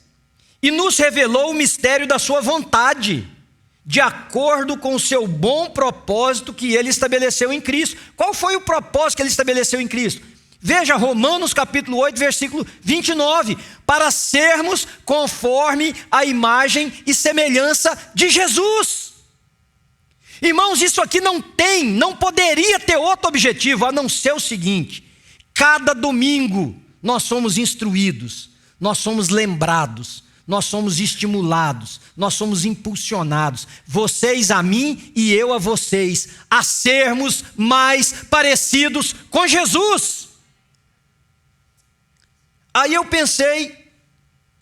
E nos revelou o mistério da sua vontade, de acordo com o seu bom propósito que ele estabeleceu em Cristo. Qual foi o propósito que ele estabeleceu em Cristo? Veja Romanos capítulo 8, versículo 29. Para sermos conforme a imagem e semelhança de Jesus. Irmãos, isso aqui não poderia ter outro objetivo, a não ser o seguinte. Cada domingo nós somos instruídos, nós somos lembrados, nós somos estimulados, nós somos impulsionados, vocês a mim e eu a vocês, a sermos mais parecidos com Jesus. Aí eu pensei,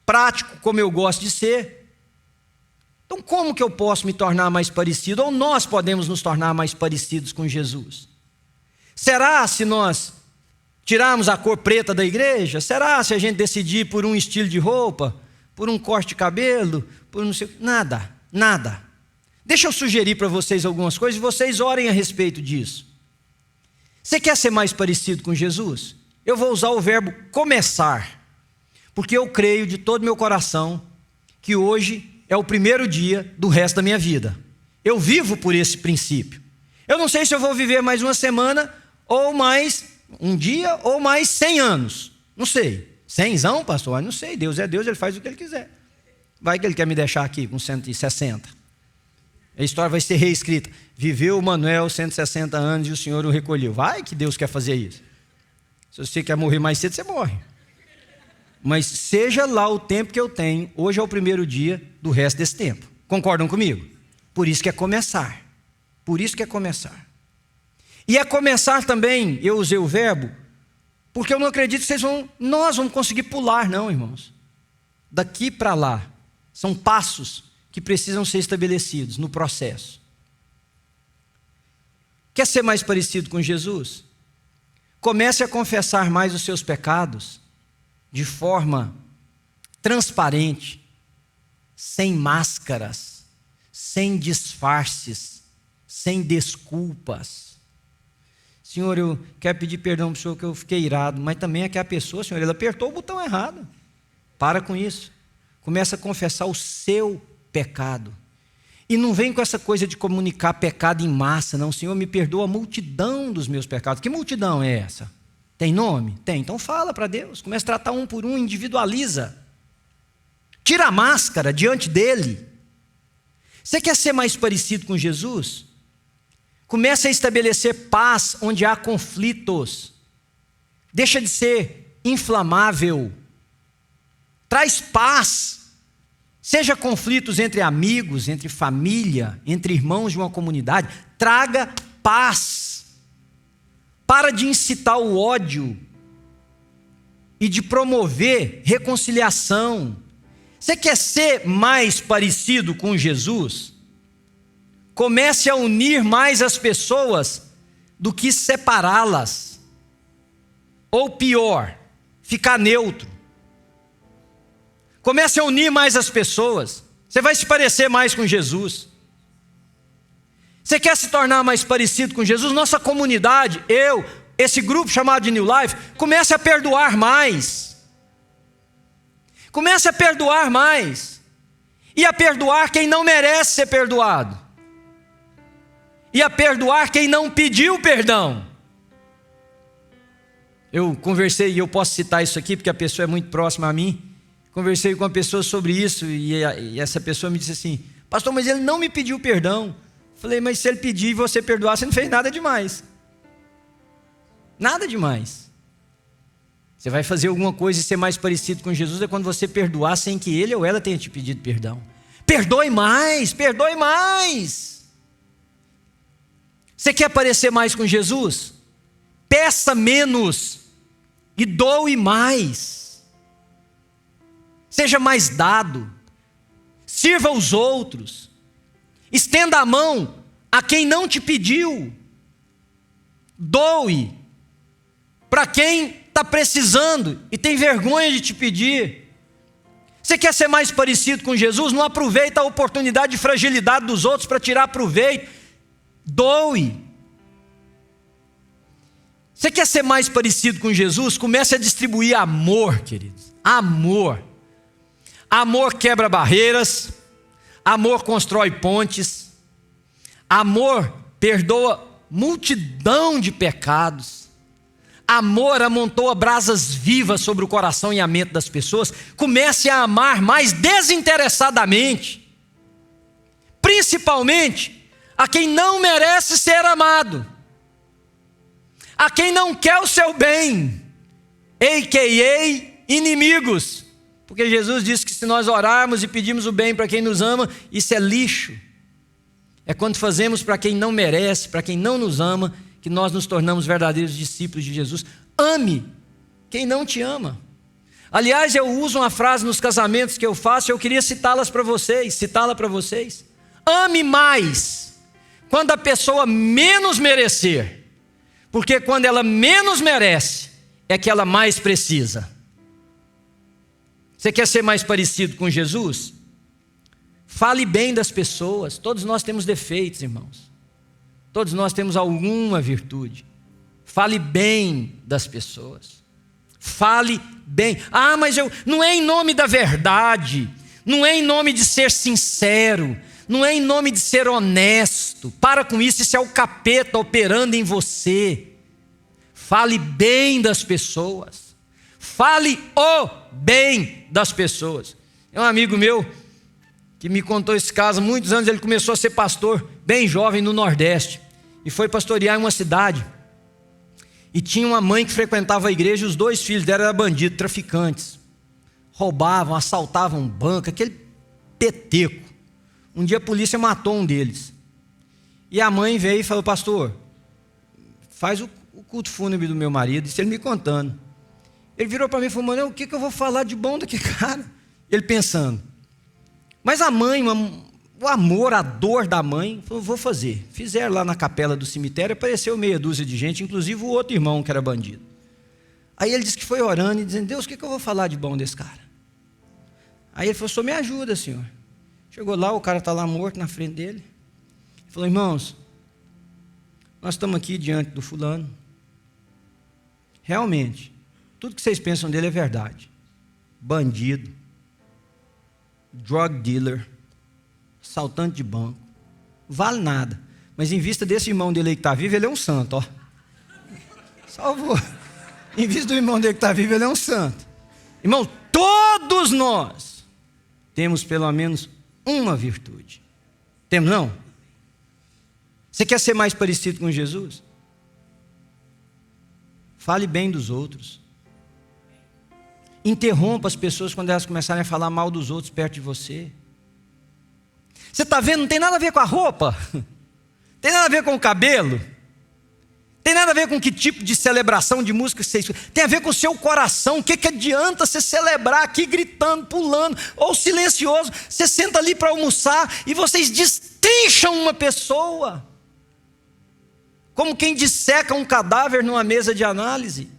prático como eu gosto de ser, então como que eu posso me tornar mais parecido, ou nós podemos nos tornar mais parecidos com Jesus? Será se nós tirarmos a cor preta da igreja? Será se a gente decidir por um estilo de roupa, por um corte de cabelo, por não sei... Nada. Deixa eu sugerir para vocês algumas coisas e vocês orem a respeito disso. Você quer ser mais parecido com Jesus? Eu vou usar o verbo começar, porque eu creio de todo meu coração que hoje é o primeiro dia do resto da minha vida. Eu vivo por esse princípio. Eu não sei se eu vou viver mais uma semana, ou mais um dia, ou mais 100 anos. Não sei. 100zão, pastor? Não sei. Deus é Deus, Ele faz o que Ele quiser. Vai que Ele quer me deixar aqui com 160. A história vai ser reescrita. Viveu o Manuel 160 anos e o Senhor o recolheu. Vai que Deus quer fazer isso. Se você quer morrer mais cedo, você morre. Mas seja lá o tempo que eu tenho, hoje é o primeiro dia do resto desse tempo. Concordam comigo? Por isso que é começar. Por isso que é começar. E é começar também, eu usei o verbo, porque eu não acredito que nós vamos conseguir pular, não, irmãos. Daqui para lá. São passos que precisam ser estabelecidos no processo. Quer ser mais parecido com Jesus? Comece a confessar mais os seus pecados de forma transparente, sem máscaras, sem disfarces, sem desculpas. Senhor, eu quero pedir perdão para o Senhor que eu fiquei irado, mas também é que a pessoa, Senhor, ela apertou o botão errado. Para com isso. Começa a confessar o seu pecado. E não vem com essa coisa de comunicar pecado em massa, não. Senhor, me perdoa a multidão dos meus pecados. Que multidão é essa? Tem nome? Tem. Então fala para Deus. Começa a tratar um por um, individualiza. Tira a máscara diante dele. Você quer ser mais parecido com Jesus? Comece a estabelecer paz onde há conflitos. Deixa de ser inflamável. Traz paz. Seja conflitos entre amigos, entre família, entre irmãos de uma comunidade. Traga paz. Para de incitar o ódio e de promover reconciliação. Você quer ser mais parecido com Jesus? Comece a unir mais as pessoas do que separá-las. Ou pior, ficar neutro. Comece a unir mais as pessoas. Você vai se parecer mais com Jesus. Você quer se tornar mais parecido com Jesus? Nossa comunidade, esse grupo chamado de New Life, comece a perdoar mais. Comece a perdoar mais. E a perdoar quem não merece ser perdoado. E a perdoar quem não pediu perdão. Eu conversei, e eu posso citar isso aqui porque a pessoa é muito próxima a mim. Conversei com uma pessoa sobre isso e essa pessoa me disse assim: pastor, mas ele não me pediu perdão. Falei, mas se ele pedir e você perdoar, você não fez nada demais. Nada demais. Você vai fazer alguma coisa e ser mais parecido com Jesus é quando você perdoar sem que ele ou ela tenha te pedido perdão. Perdoe mais, perdoe mais. Você quer parecer mais com Jesus? Peça menos e doe mais. Seja mais dado, sirva os outros, estenda a mão a quem não te pediu, doe para quem está precisando e tem vergonha de te pedir. Você quer ser mais parecido com Jesus? Não aproveita a oportunidade de fragilidade dos outros para tirar proveito, doe. Você quer ser mais parecido com Jesus? Comece a distribuir amor, queridos, amor. Amor quebra barreiras, amor constrói pontes, amor perdoa multidão de pecados, amor amontoa brasas vivas sobre o coração e a mente das pessoas. Comece a amar mais desinteressadamente, principalmente a quem não merece ser amado, a quem não quer o seu bem, a.k.a. inimigos. Porque Jesus disse que se nós orarmos e pedirmos o bem para quem nos ama, isso é lixo. É quando fazemos para quem não merece, para quem não nos ama, que nós nos tornamos verdadeiros discípulos de Jesus. Ame quem não te ama. Aliás, eu uso uma frase nos casamentos que eu faço, eu queria citá-la para vocês. Ame mais quando a pessoa menos merecer. Porque quando ela menos merece, é que ela mais precisa. Você quer ser mais parecido com Jesus? Fale bem das pessoas. Todos nós temos defeitos, irmãos. Todos nós temos alguma virtude. Fale bem das pessoas. Fale bem. Ah, mas não é em nome da verdade. Não é em nome de ser sincero. Não é em nome de ser honesto. Para com isso, isso é o capeta operando em você. Fale bem das pessoas. Fale o bem das pessoas. É um amigo meu que me contou esse caso há muitos anos. Ele começou a ser pastor bem jovem no Nordeste e foi pastorear em uma cidade. E tinha uma mãe que frequentava a igreja e os 2 filhos dela eram bandidos, traficantes. Roubavam, assaltavam banco, aquele peteco. Um dia a polícia matou um deles. E a mãe veio e falou: pastor, faz o culto fúnebre do meu marido. Isso ele me contando. Ele virou para mim e falou: mano, o que eu vou falar de bom daquele cara? Ele pensando. Mas a mãe, o amor, a dor da mãe, falou: vou fazer. Fizeram lá na capela do cemitério, apareceu meia dúzia de gente, inclusive o outro irmão que era bandido. Aí ele disse que foi orando e dizendo: Deus, o que eu vou falar de bom desse cara? Aí ele falou: só me ajuda, Senhor. Chegou lá, o cara está lá morto na frente dele. Ele falou: irmãos, nós estamos aqui diante do fulano. Realmente, tudo que vocês pensam dele é verdade. Bandido, drug dealer, assaltante de banco, vale nada. Mas em vista desse irmão dele aí que está vivo, ele é um santo, ó. Salvou. Em vista do irmão dele que está vivo, ele é um santo. Irmão, todos nós temos pelo menos uma virtude. Temos não? Você quer ser mais parecido com Jesus? Fale bem dos outros. Interrompa as pessoas quando elas começarem a falar mal dos outros perto de você. Você está vendo? Não tem nada a ver com a roupa. Tem nada a ver com o cabelo. Tem nada a ver com que tipo de celebração de música você escuta. Tem a ver com o seu coração. O que adianta você celebrar aqui gritando, pulando, ou silencioso? Você senta ali para almoçar e vocês destrincham uma pessoa, como quem disseca um cadáver numa mesa de análise.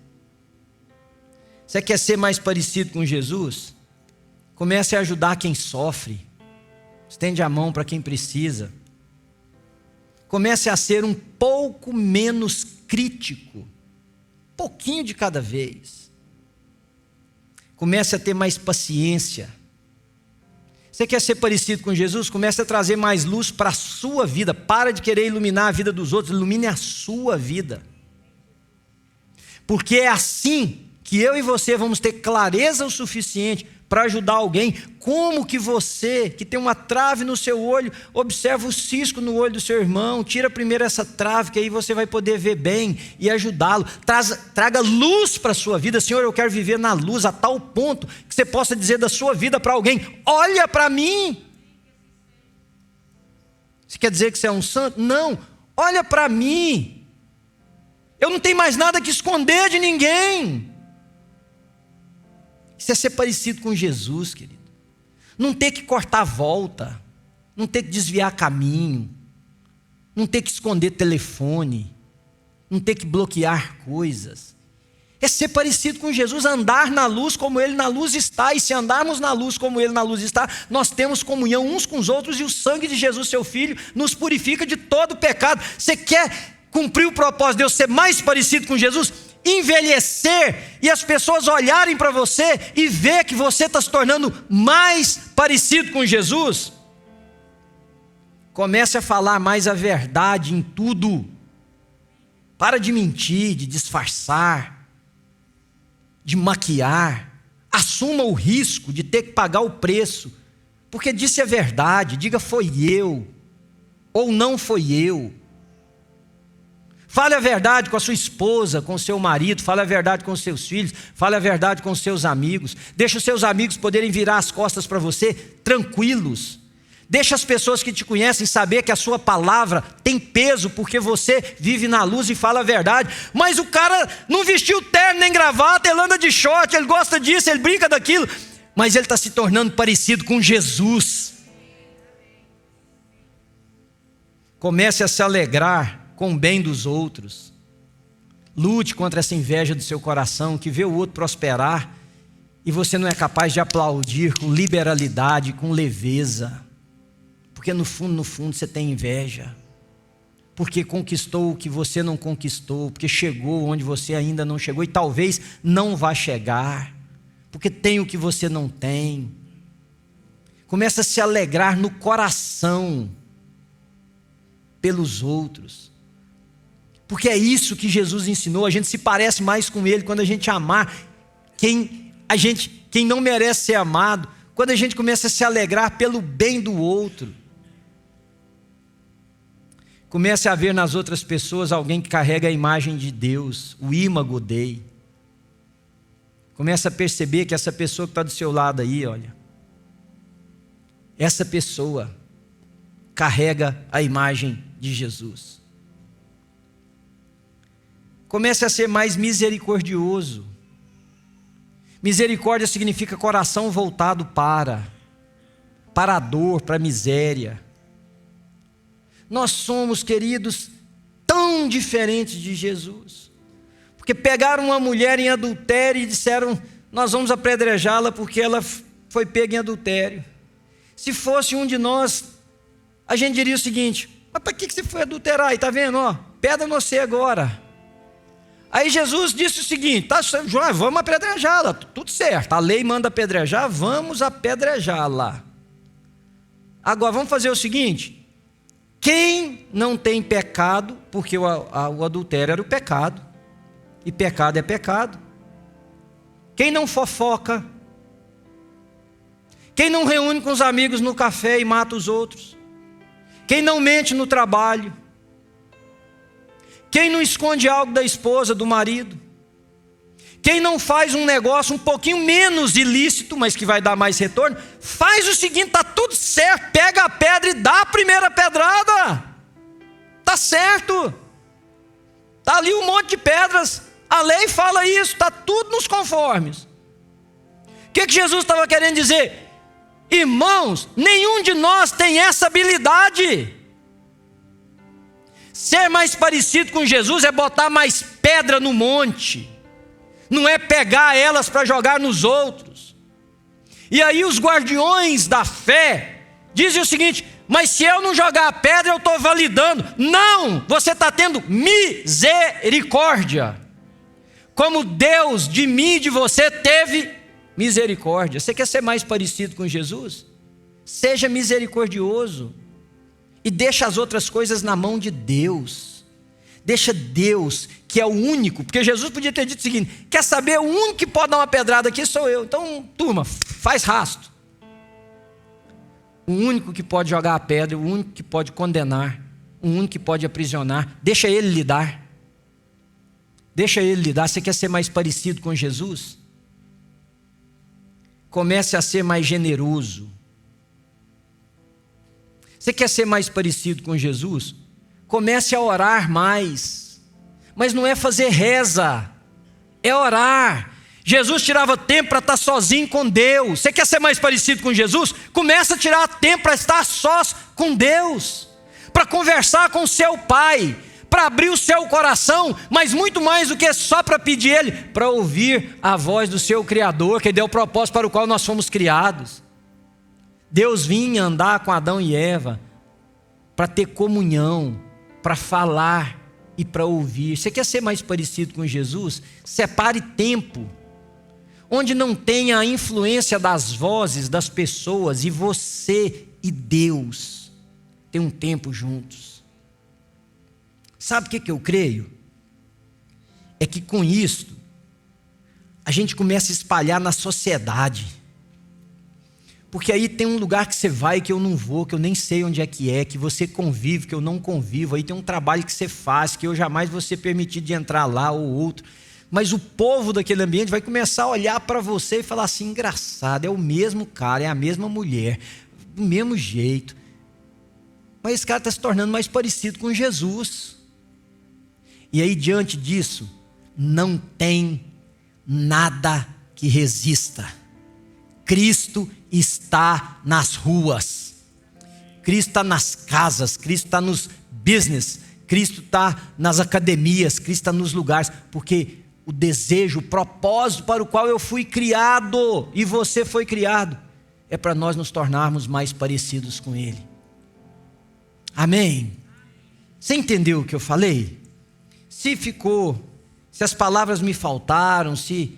Você quer ser mais parecido com Jesus? Comece a ajudar quem sofre. Estende a mão para quem precisa. Comece a ser um pouco menos crítico. Pouquinho de cada vez. Comece a ter mais paciência. Você quer ser parecido com Jesus? Comece a trazer mais luz para a sua vida. Para de querer iluminar a vida dos outros. Ilumine a sua vida. Porque é assim que eu e você vamos ter clareza o suficiente para ajudar alguém. Como que você, que tem uma trave no seu olho, observa o cisco no olho do seu irmão, tira primeiro essa trave, que aí você vai poder ver bem e ajudá-lo. Traga luz para a sua vida. Senhor, eu quero viver na luz a tal ponto que você possa dizer da sua vida para alguém: olha para mim. Você quer dizer que você é um santo? Não, olha para mim. Eu não tenho mais nada que esconder de ninguém. Isso é ser parecido com Jesus, querido. Não ter que cortar a volta, não ter que desviar caminho, não ter que esconder telefone, não ter que bloquear coisas. É ser parecido com Jesus, andar na luz como Ele na luz está. E se andarmos na luz como Ele na luz está, nós temos comunhão uns com os outros, e o sangue de Jesus, seu Filho, nos purifica de todo pecado. Você quer cumprir o propósito de Deus, ser mais parecido com Jesus? Envelhecer e as pessoas olharem para você e ver que você está se tornando mais parecido com Jesus? Comece a falar mais a verdade em tudo. Para de mentir, de disfarçar, de maquiar. Assuma o risco de ter que pagar o preço, porque disse a verdade. Diga: foi eu, ou não foi eu. Fale a verdade com a sua esposa, com o seu marido. Fale a verdade com os seus filhos. Fale a verdade com os seus amigos. Deixe os seus amigos poderem virar as costas para você tranquilos. Deixe as pessoas que te conhecem saber que a sua palavra tem peso, porque você vive na luz e fala a verdade. Mas o cara não vestiu terno nem gravata, ele anda de short, ele gosta disso, ele brinca daquilo, mas ele está se tornando parecido com Jesus. Comece a se alegrar com o bem dos outros. Lute contra essa inveja do seu coração, que vê o outro prosperar e você não é capaz de aplaudir com liberalidade, com leveza. Porque no fundo você tem inveja. Porque conquistou o que você não conquistou, porque chegou onde você ainda não chegou e talvez não vá chegar, porque tem o que você não tem. Começa a se alegrar no coração pelos outros. Porque é isso que Jesus ensinou. A gente se parece mais com Ele quando a gente amar quem não merece ser amado. Quando a gente começa a se alegrar pelo bem do outro. Comece a ver nas outras pessoas alguém que carrega a imagem de Deus, o imago Dei. Comece a perceber que essa pessoa que está do seu lado aí, olha, essa pessoa carrega a imagem de Jesus. Comece a ser mais misericordioso. Misericórdia significa coração voltado para a dor, para a miséria. Nós somos, queridos, tão diferentes de Jesus. Porque pegaram uma mulher em adultério e disseram: nós vamos apedrejá-la porque ela foi pega em adultério. Se fosse um de nós, a gente diria o seguinte: mas para que você foi adulterar? Aí, está vendo? Ó, pedra no você agora. Aí Jesus disse o seguinte: tá, João, vamos apedrejá-la, tudo certo, a lei manda apedrejar, vamos apedrejá-la. Agora vamos fazer o seguinte: quem não tem pecado, porque o adultério era o pecado, e pecado é pecado. Quem não fofoca, quem não reúne com os amigos no café e mata os outros, quem não mente no trabalho, quem não esconde algo da esposa, do marido, quem não faz um negócio um pouquinho menos ilícito, mas que vai dar mais retorno, faz o seguinte: está tudo certo, pega a pedra e dá a primeira pedrada, está certo, está ali um monte de pedras, a lei fala isso, está tudo nos conformes. O que Jesus estava querendo dizer? Irmãos, nenhum de nós tem essa habilidade. Ser mais parecido com Jesus é botar mais pedra no monte, não é pegar elas para jogar nos outros. E aí os guardiões da fé dizem o seguinte: mas se eu não jogar a pedra, eu estou validando. Não, você está tendo misericórdia, como Deus de mim e de você teve misericórdia. Você quer ser mais parecido com Jesus? Seja misericordioso e deixa as outras coisas na mão de Deus. Deixa Deus, que é o único, porque Jesus podia ter dito o seguinte: quer saber, o único que pode dar uma pedrada aqui sou eu, então turma, faz rasto. O único que pode jogar a pedra, o único que pode condenar, o único que pode aprisionar, deixa ele lidar. Deixa ele lidar. Você quer ser mais parecido com Jesus? Comece a ser mais generoso. Você quer ser mais parecido com Jesus? Comece a orar mais. Mas não é fazer reza, é orar. Jesus tirava tempo para estar sozinho com Deus. Você quer ser mais parecido com Jesus? Começa a tirar tempo para estar sós com Deus, para conversar com o seu Pai, para abrir o seu coração, mas muito mais do que só para pedir Ele, para ouvir a voz do seu Criador, que deu o propósito para o qual nós fomos criados. Deus vinha andar com Adão e Eva para ter comunhão, para falar e para ouvir. Você quer ser mais parecido com Jesus? Separe tempo onde não tenha a influência das vozes das pessoas, e você e Deus tem um tempo juntos. Sabe o que eu creio? É que com isso a gente começa a espalhar na sociedade. Porque aí tem um lugar que você vai que eu não vou, que eu nem sei onde é, que você convive, que eu não convivo. Aí tem um trabalho que você faz, que eu jamais vou ser permitido de entrar lá ou outro. Mas o povo daquele ambiente vai começar a olhar para você e falar assim: engraçado, é o mesmo cara, é a mesma mulher, do mesmo jeito. Mas esse cara está se tornando mais parecido com Jesus. E aí, diante disso, não tem nada que resista. Cristo está nas ruas, Cristo está nas casas, Cristo está nos business, Cristo está nas academias, Cristo está nos lugares, porque o desejo, o propósito para o qual eu fui criado e você foi criado, é para nós nos tornarmos mais parecidos com Ele. Amém? Você entendeu o que eu falei? Se as palavras me faltaram, se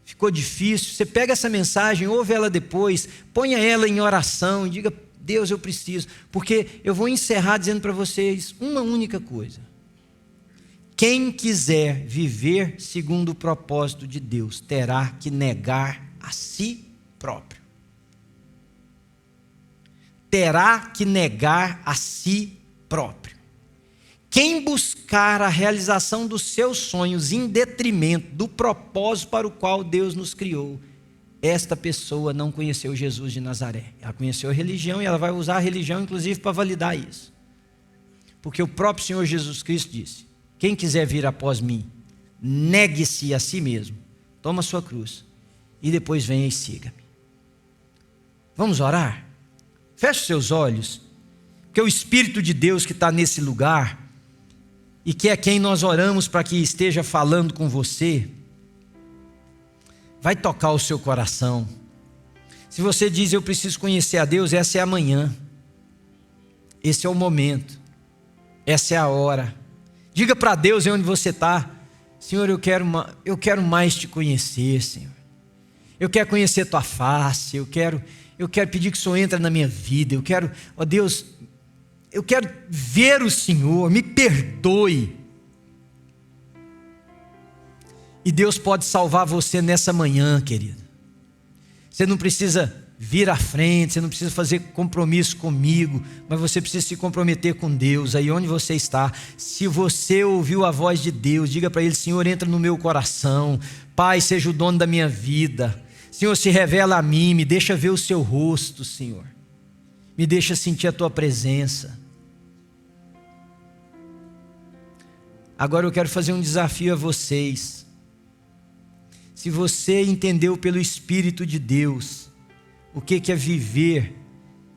ficou difícil, você pega essa mensagem, ouve ela depois, ponha ela em oração e diga: Deus, eu preciso. Porque eu vou encerrar dizendo para vocês uma única coisa: quem quiser viver segundo o propósito de Deus, terá que negar a si próprio. Terá que negar a si próprio. Quem buscar a realização dos seus sonhos em detrimento do propósito para o qual Deus nos criou, esta pessoa não conheceu Jesus de Nazaré. Ela conheceu a religião e ela vai usar a religião inclusive para validar isso. Porque o próprio Senhor Jesus Cristo disse: quem quiser vir após mim, negue-se a si mesmo, toma a sua cruz e depois venha e siga-me. Vamos orar? Feche os seus olhos, porque o Espírito de Deus que está nesse lugar, e que é quem nós oramos para que esteja falando com você, vai tocar o seu coração. Se você diz: eu preciso conhecer a Deus, essa é a manhã, esse é o momento, essa é a hora. Diga para Deus, onde você está: Senhor, eu quero mais te conhecer, Senhor. Eu quero conhecer tua face, eu quero Eu quero pedir que o Senhor entre na minha vida. Eu quero, ó Deus, eu quero ver o Senhor, me perdoe. E Deus pode salvar você nessa manhã, querido. Você não precisa vir à frente, você não precisa fazer compromisso comigo, mas você precisa se comprometer com Deus, aí onde você está. Se você ouviu a voz de Deus, diga para Ele: Senhor, entra no meu coração, Pai, seja o dono da minha vida, Senhor, se revela a mim, me deixa ver o seu rosto, Senhor, me deixa sentir a tua presença. Agora eu quero fazer um desafio a vocês. Se você entendeu pelo Espírito de Deus o que é viver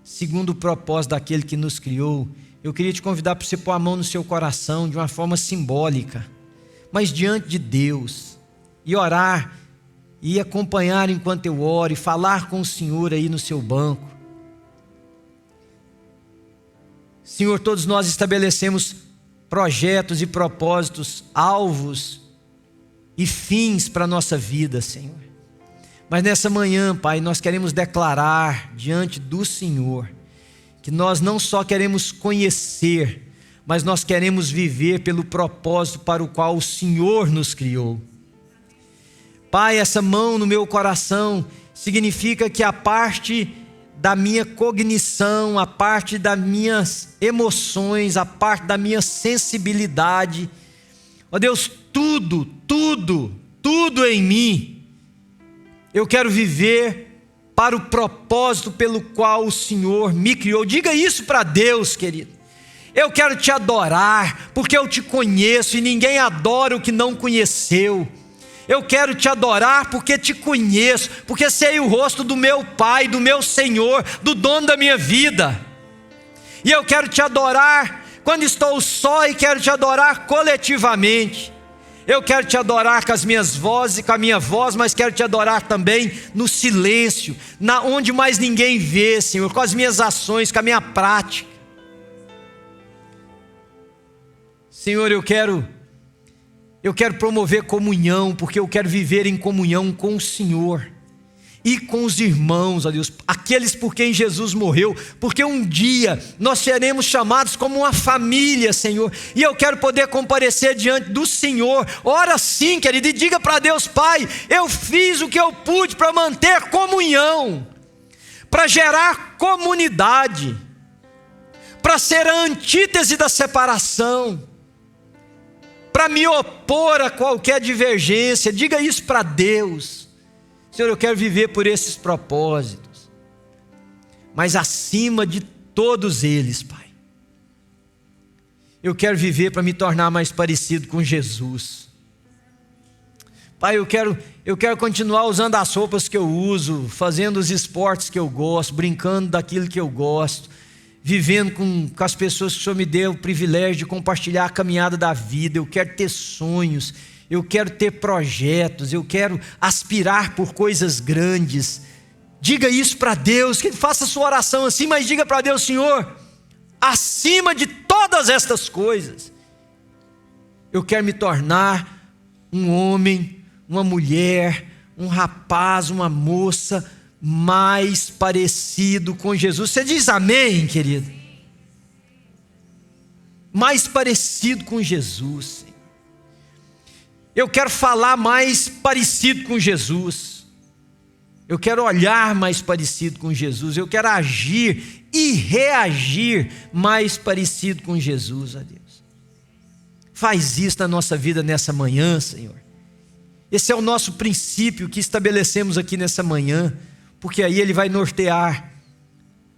segundo o propósito daquele que nos criou, eu queria te convidar para você pôr a mão no seu coração de uma forma simbólica, mas diante de Deus, e orar, e acompanhar enquanto eu oro, e falar com o Senhor aí no seu banco. Senhor, todos nós estabelecemos projetos e propósitos, alvos e fins para a nossa vida, Senhor. Mas nessa manhã, Pai, nós queremos declarar diante do Senhor que nós não só queremos conhecer, mas nós queremos viver pelo propósito para o qual o Senhor nos criou. Pai, essa mão no meu coração significa que a parte da minha cognição, a parte das minhas emoções, a parte da minha sensibilidade, ó Deus, tudo em mim, eu quero viver para o propósito pelo qual o Senhor me criou. Diga isso para Deus, querido. Eu quero te adorar, porque eu te conheço e ninguém adora o que não conheceu. Eu quero te adorar porque te conheço, porque sei o rosto do meu Pai, do meu Senhor, do dono da minha vida. E eu quero te adorar quando estou só e quero te adorar coletivamente. Eu quero te adorar com as minhas vozes, com a minha voz, mas quero te adorar também no silêncio, onde mais ninguém vê, Senhor, com as minhas ações, com a minha prática. Senhor, eu quero promover comunhão, porque eu quero viver em comunhão com o Senhor e com os irmãos, ó Deus, aqueles por quem Jesus morreu, porque um dia nós seremos chamados como uma família, Senhor, e eu quero poder comparecer diante do Senhor. Ora sim, querido, e diga para Deus: Pai, eu fiz o que eu pude para manter comunhão, para gerar comunidade, para ser a antítese da separação, para me opor a qualquer divergência. Diga isso para Deus. Senhor, eu quero viver por esses propósitos, mas acima de todos eles, Pai, eu quero viver para me tornar mais parecido com Jesus. Pai, eu quero continuar usando as roupas que eu uso, fazendo os esportes que eu gosto, brincando daquilo que eu gosto, vivendo com as pessoas que o Senhor me deu o privilégio de compartilhar a caminhada da vida. Eu quero ter sonhos, eu quero ter projetos, eu quero aspirar por coisas grandes. Diga isso para Deus, que faça a sua oração assim, mas diga para Deus: Senhor, acima de todas estas coisas, eu quero me tornar um homem, uma mulher, um rapaz, uma moça mais parecido com Jesus. Você diz amém, querido? Mais parecido com Jesus. Eu quero falar mais parecido com Jesus. Eu quero olhar mais parecido com Jesus. Eu quero agir e reagir mais parecido com Jesus, ó Deus. Faz isso na nossa vida nessa manhã, Senhor. Esse é o nosso princípio que estabelecemos aqui nessa manhã, porque aí Ele vai nortear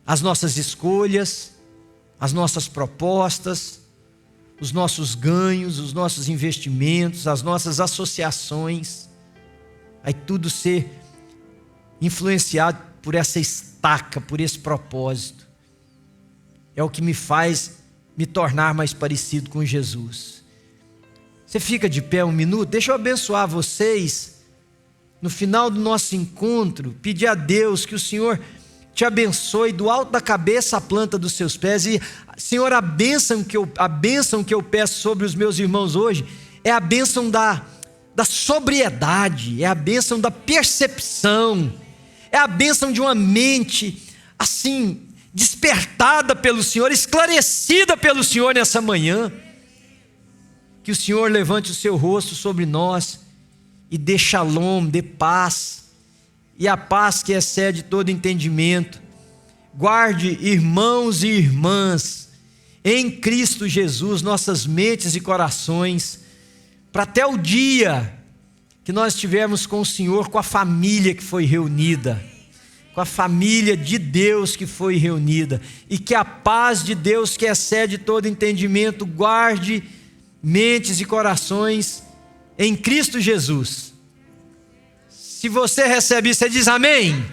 as nossas escolhas, as nossas propostas, os nossos ganhos, os nossos investimentos, as nossas associações. Vai tudo ser influenciado por essa estaca, por esse propósito. É o que me faz me tornar mais parecido com Jesus. Você fica de pé um minuto? Deixa eu abençoar vocês. No final do nosso encontro, pedir a Deus que o Senhor te abençoe do alto da cabeça à planta dos seus pés. E, Senhor, a bênção que eu peço sobre os meus irmãos hoje é a bênção da sobriedade, é a bênção da percepção, É a bênção de uma mente, assim, despertada pelo Senhor, esclarecida pelo Senhor nessa manhã. Que o Senhor levante o seu rosto sobre nós e dê shalom, dê paz, e a paz que excede todo entendimento. Guarde, irmãos e irmãs, em Cristo Jesus, nossas mentes e corações, para até o dia que nós estivermos com o Senhor, com a família que foi reunida, com a família de Deus que foi reunida, e que a paz de Deus que excede todo entendimento guarde mentes e corações em Cristo Jesus. Se você recebe isso, você diz amém?